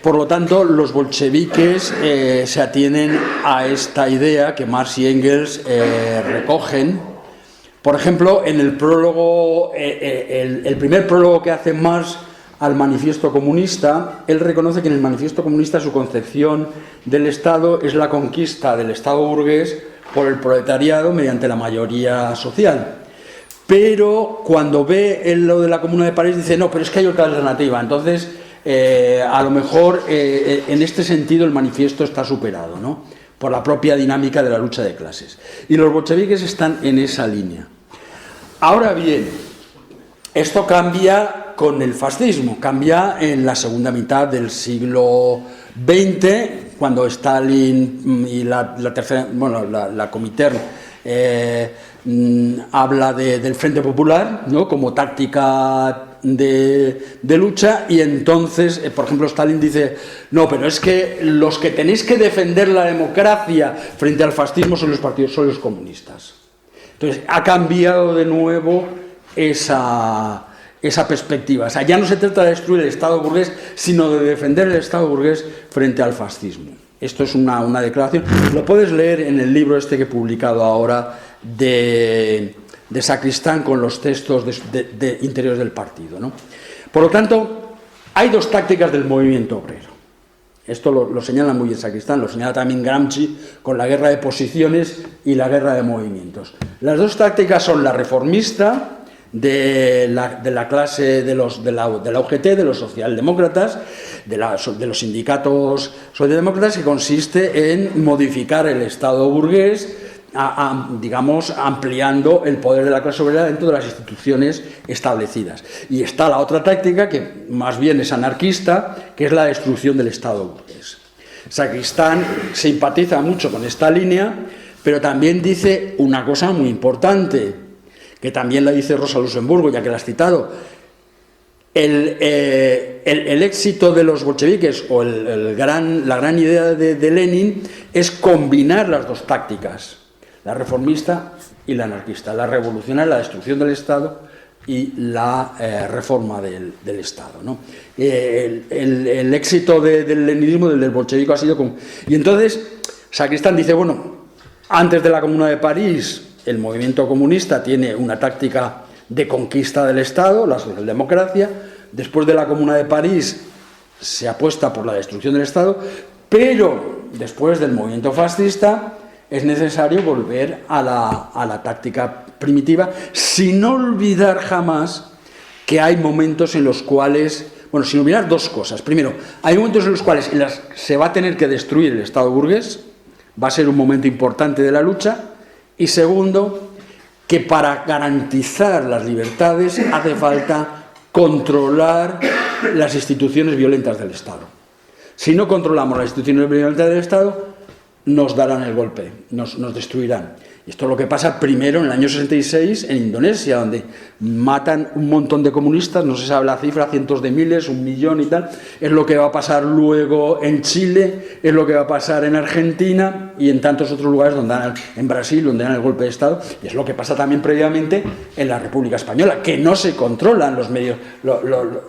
por lo tanto, los bolcheviques se atienen a esta idea que Marx y Engels recogen. Por ejemplo, en el prólogo, el primer prólogo que hace Marx al Manifiesto Comunista, él reconoce que en el Manifiesto Comunista su concepción del Estado es la conquista del Estado burgués por el proletariado mediante la mayoría social. Pero cuando ve lo de la Comuna de París dice, no, pero es que hay otra alternativa. Entonces, a lo mejor en este sentido el manifiesto está superado, ¿no?, por la propia dinámica de la lucha de clases. Y los bolcheviques están en esa línea. Ahora bien, esto cambia con el fascismo, cambia en la segunda mitad del siglo XX, cuando Stalin y la Comintern habla del Frente Popular, ¿no?, como táctica de lucha, y entonces, por ejemplo, Stalin dice, no, pero es que los que tenéis que defender la democracia frente al fascismo son los partidos, son los comunistas. Entonces, ha cambiado de nuevo esa perspectiva. O sea, ya no se trata de destruir el Estado burgués, sino de defender el Estado burgués frente al fascismo. Esto es una declaración. Lo puedes leer en el libro este que he publicado ahora de Sacristán, con los textos de interiores del partido, ¿no? Por lo tanto, hay dos tácticas del movimiento obrero. Esto lo señala muy bien Sacristán, lo señala también Gramsci con la guerra de posiciones y la guerra de movimientos. Las dos tácticas son la reformista, de la clase de la UGT, de los socialdemócratas, de los sindicatos socialdemócratas, que consiste en modificar el Estado burgués, digamos, ampliando el poder de la clase obrera dentro de las instituciones establecidas. Y está la otra táctica, que más bien es anarquista, que es la destrucción del Estado burgués. Sacristán simpatiza mucho con esta línea, pero también dice una cosa muy importante, que también la dice Rosa Luxemburgo, ya que la has citado. El éxito de los bolcheviques, o la gran idea de Lenin, es combinar las dos tácticas, la reformista y la anarquista, la revolucionaria, la destrucción del Estado, y la reforma del Estado, ¿no? El éxito del leninismo, del bolchevique, ha sido como... Y entonces Sacristán dice, bueno, antes de la Comuna de París, el movimiento comunista tiene una táctica de conquista del Estado, la socialdemocracia. Después de la Comuna de París se apuesta por la destrucción del Estado, pero después del movimiento fascista es necesario volver a la táctica primitiva, sin olvidar jamás que hay momentos en los cuales, bueno, sin olvidar dos cosas. Primero, hay momentos en los cuales se va a tener que destruir el Estado burgués, va a ser un momento importante de la lucha. Y segundo, que para garantizar las libertades hace falta controlar las instituciones violentas del Estado. Si no controlamos las instituciones violentas del Estado, nos darán el golpe, nos destruirán. Y esto es lo que pasa primero en el año 66 en Indonesia, donde matan un montón de comunistas, no se sabe la cifra, cientos de miles, 1 millón y tal. Es lo que va a pasar luego en Chile, es lo que va a pasar en Argentina y en tantos otros lugares, en Brasil, donde dan el golpe de Estado. Y es lo que pasa también previamente en la República Española, que no se controlan los medios.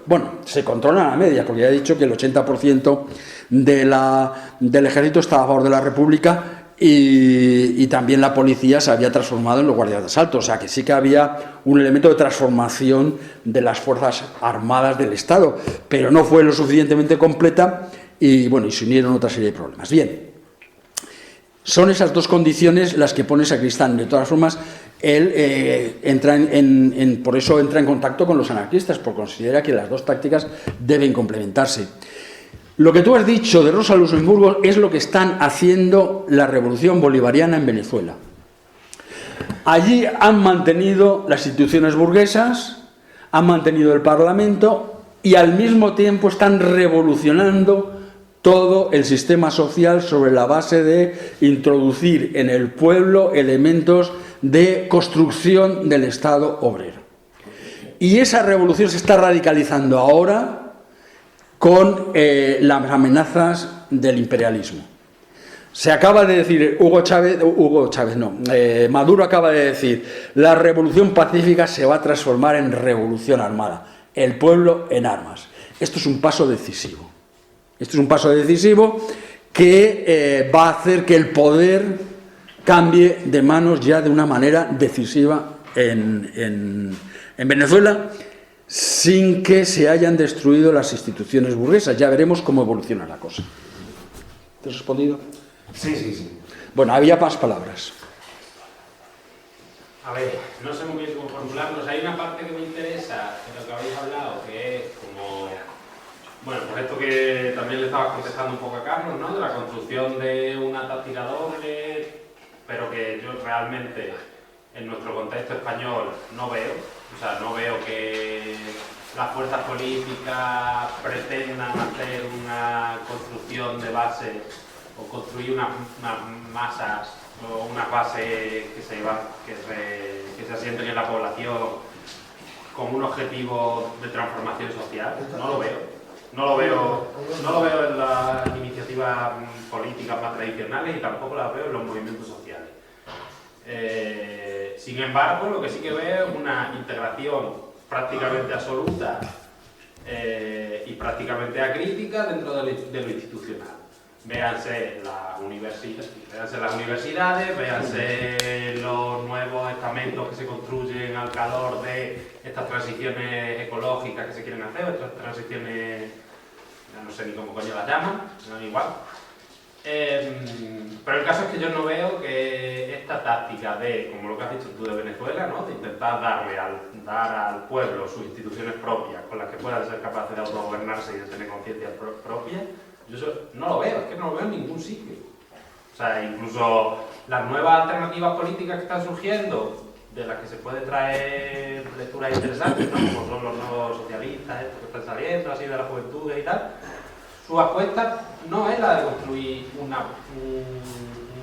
Bueno, se controlan a medias, porque ya he dicho que el 80% del ejército estaba a favor de la República. Y también la policía se había transformado en los guardias de asalto, o sea que sí que había un elemento de transformación de las fuerzas armadas del Estado, pero no fue lo suficientemente completa y bueno, y se unieron otra serie de problemas. Bien, son esas dos condiciones las que pone Sacristán. De todas formas, él por eso entra en contacto con los anarquistas, porque considera que las dos tácticas deben complementarse. Lo que tú has dicho de Rosa Luxemburgo es lo que están haciendo la revolución bolivariana en Venezuela. Allí han mantenido las instituciones burguesas, han mantenido el Parlamento y al mismo tiempo están revolucionando todo el sistema social sobre la base de introducir en el pueblo elementos de construcción del Estado obrero. Y esa revolución se está radicalizando ahora con las amenazas del imperialismo. Se acaba de decir, Maduro acaba de decir, la revolución pacífica se va a transformar en revolución armada, el pueblo en armas. Esto es un paso decisivo. Esto es un paso decisivo que va a hacer que el poder cambie de manos ya de una manera decisiva en Venezuela, sin que se hayan destruido las instituciones burguesas. Ya veremos cómo evoluciona la cosa. ¿Te has respondido? Sí. Bueno, había más palabras. A ver, no sé muy bien cómo formularlos. Hay una parte que me interesa de lo que habéis hablado, que es como... Bueno, pues esto que también le estabas contestando un poco a Carlos, ¿no? De la construcción de una táctica doble, pero que yo realmente, en nuestro contexto español, no veo. O sea, no veo que las fuerzas políticas pretendan hacer una construcción de base o construir unas masas o unas bases que se asienten en la población con un objetivo de transformación social. No lo veo. No lo veo en las iniciativas políticas más tradicionales y tampoco las veo en los movimientos sociales. Sin embargo, lo que sí que veo es una integración prácticamente absoluta y prácticamente acrítica dentro de lo institucional. Véanse las universidades, véanse los nuevos estamentos que se construyen al calor de estas transiciones ecológicas que se quieren hacer, o estas transiciones, ya no sé ni cómo coño las llaman, no igual. Pero el caso es que yo no veo que esta táctica de, como lo que has dicho tú de Venezuela, ¿no?, de intentar dar al pueblo sus instituciones propias con las que puedan ser capaces de autogobernarse y de tener conciencia propia, yo eso no lo veo, es que no lo veo en ningún sitio. O sea, incluso las nuevas alternativas políticas que están surgiendo, de las que se puede traer lecturas interesantes, ¿no?, como son los nuevos socialistas, estos que están saliendo, así de la juventud y tal, su apuesta no es la de construir un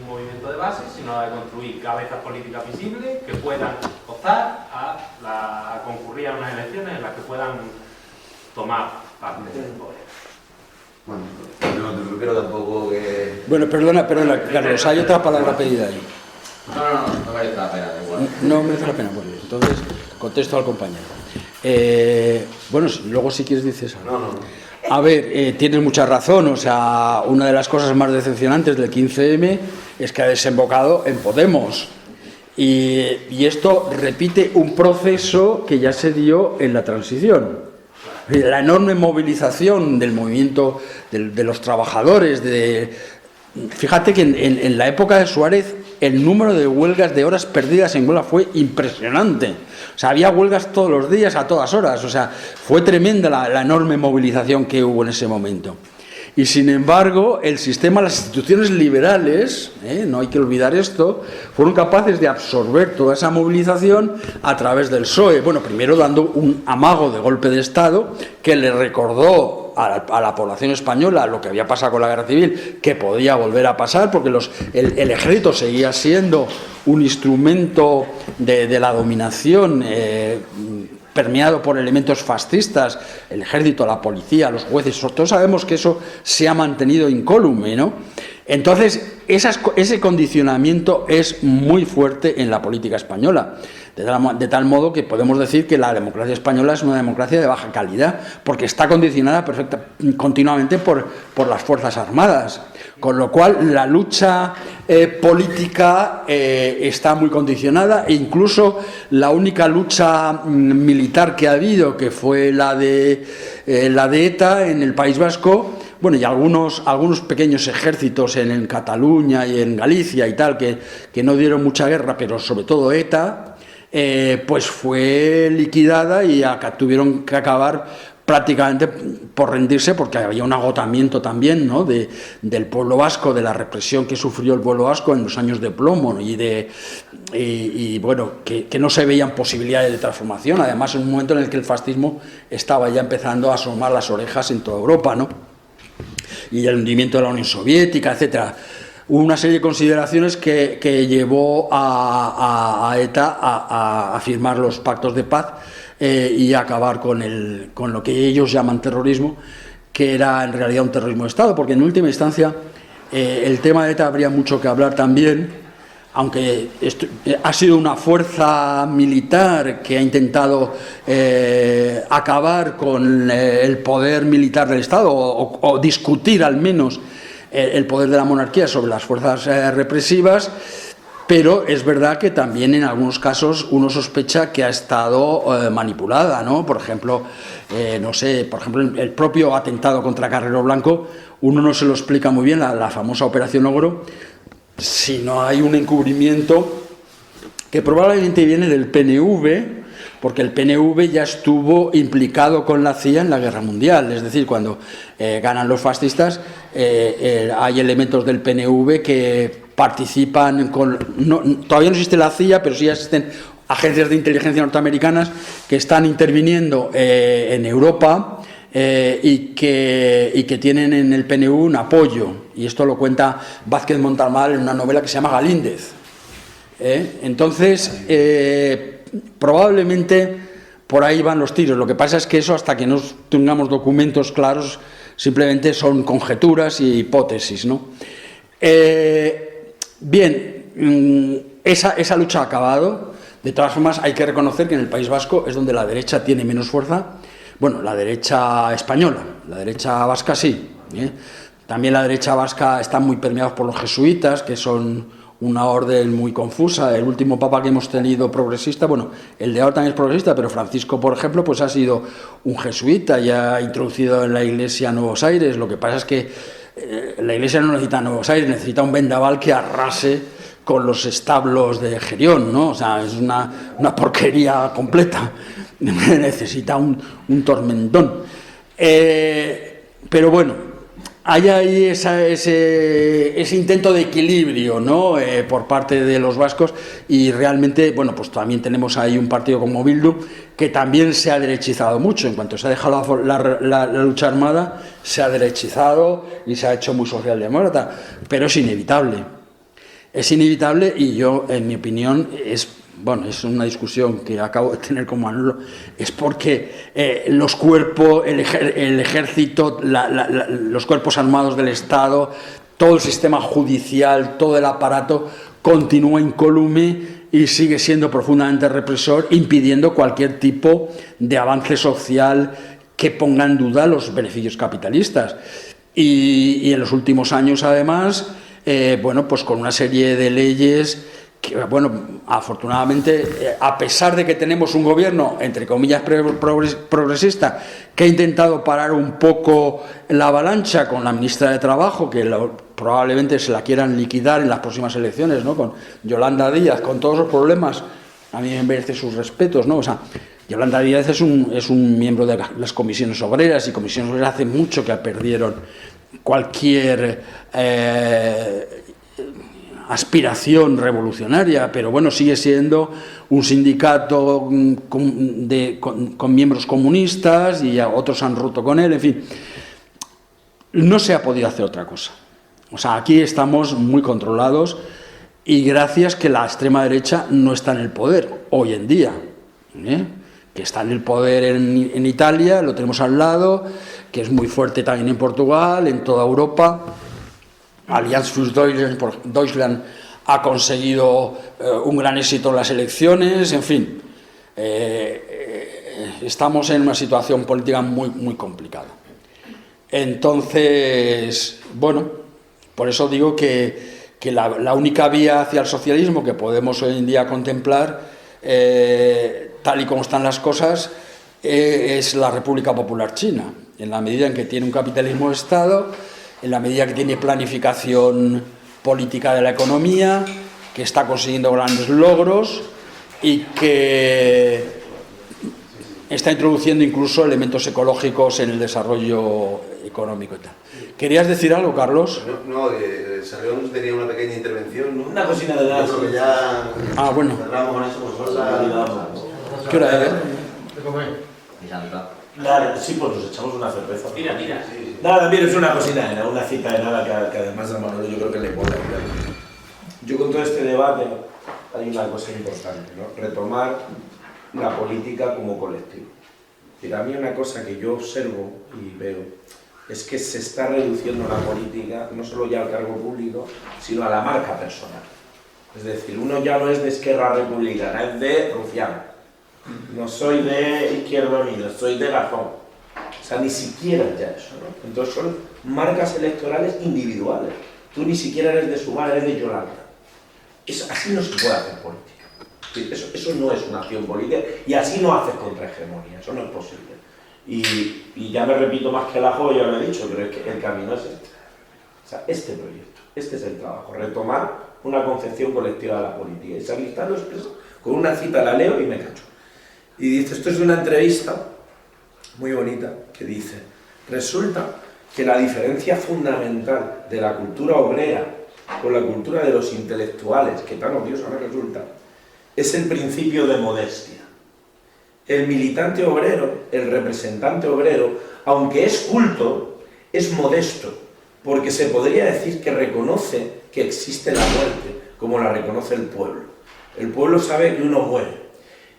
movimiento de base, sino la de construir cabezas políticas visibles que puedan optar a concurrir a unas elecciones en las que puedan tomar parte del poder. Bueno, no creo tampoco que... Bueno, perdona, Carlos, hay otra palabra pedida ahí. No merece la pena, igual. No merece la pena, bueno, entonces contesto al compañero. Bueno, luego si quieres dices algo. No. A ver, tienes mucha razón, o sea, una de las cosas más decepcionantes del 15M es que ha desembocado en Podemos. Y esto repite un proceso que ya se dio en la transición. La enorme movilización del movimiento de los trabajadores. Fíjate que en la época de Suárez el número de huelgas, de horas perdidas en huelga fue impresionante. O sea, había huelgas todos los días, a todas horas. O sea, fue tremenda la enorme movilización que hubo en ese momento. Y sin embargo, el sistema, las instituciones liberales, no hay que olvidar esto, fueron capaces de absorber toda esa movilización a través del PSOE. Bueno, primero dando un amago de golpe de Estado que le recordó a la población española lo que había pasado con la guerra civil, que podía volver a pasar, porque el ejército seguía siendo un instrumento de la dominación permeado por elementos fascistas, el ejército, la policía, los jueces, todos sabemos que eso se ha mantenido incólume, ¿no? Entonces, ese condicionamiento es muy fuerte en la política española, de tal modo que podemos decir que la democracia española es una democracia de baja calidad, porque está condicionada continuamente por las Fuerzas Armadas, con lo cual la lucha política está muy condicionada, e incluso la única lucha militar que ha habido, que fue la de ETA en el País Vasco, bueno, y algunos pequeños ejércitos en Cataluña y en Galicia y tal, que no dieron mucha guerra, pero sobre todo ETA, pues fue liquidada y tuvieron que acabar prácticamente por rendirse, porque había un agotamiento también, ¿no?, del pueblo vasco, de la represión que sufrió el pueblo vasco en los años de plomo, ¿no?, y bueno, que no se veían posibilidades de transformación, además en un momento en el que el fascismo estaba ya empezando a asomar las orejas en toda Europa, ¿no?, y el hundimiento de la Unión Soviética, etcétera. Hubo una serie de consideraciones que llevó a ETA a firmar los pactos de paz y a acabar con lo que ellos llaman terrorismo, que era en realidad un terrorismo de Estado, porque en última instancia el tema de ETA habría mucho que hablar también, aunque ha sido una fuerza militar que ha intentado acabar con el poder militar del Estado o discutir al menos el poder de la monarquía sobre las fuerzas represivas, pero es verdad que también en algunos casos uno sospecha que ha estado manipulada, ¿no? Por ejemplo, el propio atentado contra Carrero Blanco, uno no se lo explica muy bien, la famosa Operación Ogro, si no hay un encubrimiento que probablemente viene del PNV, porque el PNV ya estuvo implicado con la CIA en la Guerra Mundial, es decir, cuando ganan los fascistas, hay elementos del PNV que participan todavía no existe la CIA, pero sí existen agencias de inteligencia norteamericanas que están interviniendo en Europa y que tienen en el PNV un apoyo, y esto lo cuenta Vázquez Montalbán en una novela que se llama Galíndez. Entonces, probablemente por ahí van los tiros. Lo que pasa es que eso, hasta que no tengamos documentos claros, simplemente son conjeturas y hipótesis, ¿no? Bien, esa lucha ha acabado. De todas formas, hay que reconocer que en el País Vasco es donde la derecha tiene menos fuerza. Bueno, la derecha española, la derecha vasca sí. También la derecha vasca está muy permeados por los jesuitas, que son una orden muy confusa. El último papa que hemos tenido progresista, bueno, el de ahora también es progresista, pero Francisco, por ejemplo, pues ha sido un jesuita y ha introducido en la Iglesia Nuevos Aires. Lo que pasa es que la Iglesia no necesita Nuevos Aires, necesita un vendaval que arrase con los establos de Gerión, ¿no? O sea, es una porquería completa. Necesita un tormentón. Pero bueno, hay ahí ese intento de equilibrio, ¿no? Por parte de los vascos, y realmente, bueno, pues también tenemos ahí un partido como Bildu que también se ha derechizado mucho. En cuanto se ha dejado la lucha armada, se ha derechizado y se ha hecho muy socialdemócrata, pero es inevitable. Es inevitable, y yo, en mi opinión, es una discusión que acabo de tener con Manolo, es porque los cuerpos, el ejército, los cuerpos armados del Estado, todo el sistema judicial, todo el aparato continúa incólume y sigue siendo profundamente represor, impidiendo cualquier tipo de avance social que ponga en duda los beneficios capitalistas. Y en los últimos años, además, pues con una serie de leyes que, bueno, afortunadamente, a pesar de que tenemos un gobierno, entre comillas, progresista, que ha intentado parar un poco la avalancha con la ministra de Trabajo, que probablemente se la quieran liquidar en las próximas elecciones, ¿no? Con Yolanda Díaz, con todos los problemas, a mí me merece sus respetos, ¿no? O sea, Yolanda Díaz es un miembro de las comisiones obreras, y comisiones obreras hace mucho que perdieron cualquier aspiración revolucionaria, pero bueno, sigue siendo un sindicato con miembros comunistas, y otros han roto con él, en fin. No se ha podido hacer otra cosa. O sea, aquí estamos muy controlados, y gracias que la extrema derecha no está en el poder hoy en día, que está en el poder en Italia, lo tenemos al lado, que es muy fuerte también en Portugal, en toda Europa. Allianz für Deutschland ha conseguido un gran éxito en las elecciones, en fin. Estamos en una situación política muy, muy complicada. Entonces, bueno, por eso digo que la única vía hacia el socialismo que podemos hoy en día contemplar, tal y como están las cosas, es la República Popular China, en la medida en que tiene un capitalismo de Estado, en la medida que tiene planificación política de la economía, que está consiguiendo grandes logros y que está introduciendo incluso elementos ecológicos en el desarrollo económico y tal. ¿Querías decir algo, Carlos? No, Sarrión tenía una pequeña intervención, ¿no? Una cosita de nada. Yo creo que ya... bueno. Cerramos con eso, pues hola. ¿Qué hora es? Y Santa. Nada, sí, pues nos echamos una cerveza. Mira. Sí. Nada, mira, es una cosita, era una cita de nada que además a Manolo yo creo que le mola. Yo con todo este debate hay una cosa importante, ¿no? Retomar la política como colectivo. A mí una cosa que yo observo y veo es que se está reduciendo la política no solo ya al cargo público, sino a la marca personal. Es decir, uno ya no es de Esquerra Republicana, es de Rufián. No soy de Izquierda Unida, soy de Garzón. O sea, ni siquiera ya eso, ¿no? Entonces son marcas electorales individuales. Tú ni siquiera eres de Sumar, eres de Yolanda. Así no se puede hacer política. Eso no es una acción política, y así no haces contrahegemonía, eso no es posible. Y ya me repito más que el ajo, ya lo he dicho, pero es que el camino es este. O sea, este proyecto, este es el trabajo, retomar una concepción colectiva de la política. Y Sacristán lo expresa con una cita, la leo y me cacho. Y dice, esto es de una entrevista muy bonita, que dice, resulta que la diferencia fundamental de la cultura obrera con la cultura de los intelectuales, que tan odiosa me resulta, es el principio de modestia. El militante obrero, el representante obrero, aunque es culto, es modesto, porque se podría decir que reconoce que existe la muerte, como la reconoce el pueblo. El pueblo sabe que uno muere.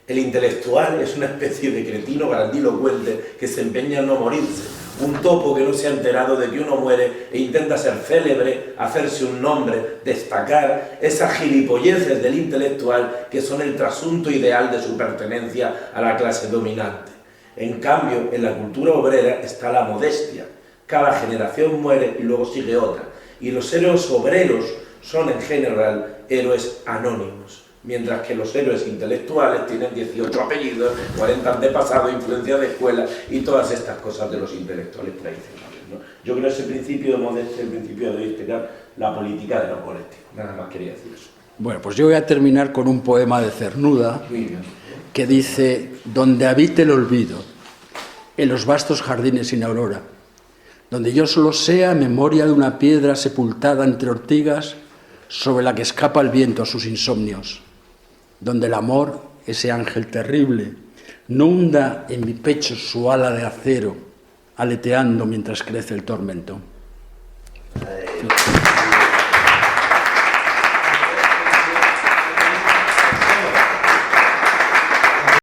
El intelectual es una especie de cretino grandilocuente que se empeña en no morirse, un topo que no se ha enterado de que uno muere e intenta ser célebre, hacerse un nombre, destacar, esas gilipolleces del intelectual que son el trasunto ideal de su pertenencia a la clase dominante. En cambio, en la cultura obrera está la modestia. Cada generación muere y luego sigue otra. Y los héroes obreros son en general héroes anónimos, mientras que los héroes intelectuales tienen 18 apellidos, 40 antepasados, influencia de escuela y todas estas cosas de los intelectuales tradicionales, ¿no? Yo creo que ese principio de modestia, el principio de integrar la política de lo colectivo. Nada más quería decir eso. Bueno, pues yo voy a terminar con un poema de Cernuda que dice: donde habite el olvido, en los vastos jardines sin aurora, donde yo solo sea memoria de una piedra sepultada entre ortigas sobre la que escapa el viento a sus insomnios, donde el amor, ese ángel terrible, no hunda en mi pecho su ala de acero, aleteando mientras crece el tormento.